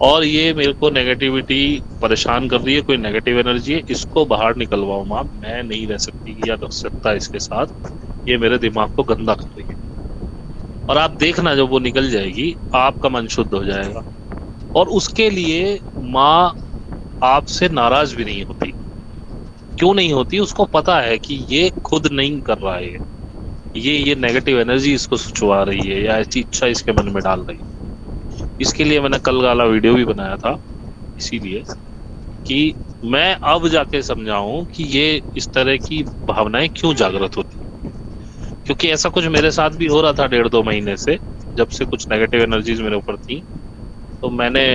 और ये मेरे को नेगेटिविटी परेशान कर रही है, कोई नेगेटिव एनर्जी है, इसको बाहर निकलवाओ माँ, मैं नहीं रह सकती या रह सकता इसके साथ, ये मेरे दिमाग को गंदा कर रही है। और आप देखना जब वो निकल जाएगी आपका मन शुद्ध हो जाएगा। और उसके लिए माँ आपसे नाराज भी नहीं होती। क्यों नहीं होती? उसको पता है कि ये खुद नहीं कर रहा है, ये नेगेटिव एनर्जी इसको सुचवा रही है या ऐसी इच्छा इसके मन में डाल रही है। इसके लिए मैंने कल वाला वीडियो भी बनाया था, इसीलिए कि मैं अब जाके समझाऊं कि ये इस तरह की भावनाएं क्यों जागृत होती, क्योंकि ऐसा कुछ मेरे साथ भी हो रहा था 1.5-2 महीने से, जब से कुछ नेगेटिव एनर्जीज मेरे ऊपर थी। तो मैंने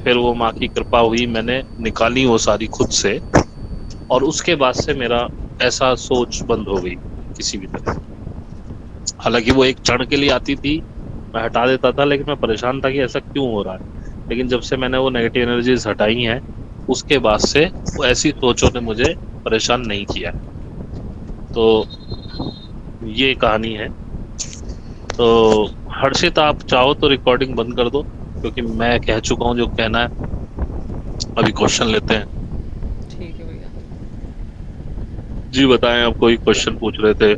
फिर वो माँ की कृपा हुई, मैंने निकाली वो सारी खुद से, और उसके बाद से मेरा ऐसा सोच बंद हो गई किसी भी तरह। हालांकि वो एक क्षण के लिए आती थी, मैं हटा देता था, लेकिन मैं परेशान था कि ऐसा क्यों हो रहा है। लेकिन जब से मैंने वो नेगेटिव एनर्जीज हटाई हैं, उसके बाद से वो ऐसी सोचों ने मुझे परेशान नहीं किया। तो ये कहानी है। तो हर्षित, आप चाहो तो रिकॉर्डिंग बंद कर दो, क्योंकि मैं कह चुका हूँ जो कहना है। अभी क्वेश्चन लेते हैं। ठीक है भैया। जी बताएं, आप कोई क्वेश्चन पूछ रहे थे।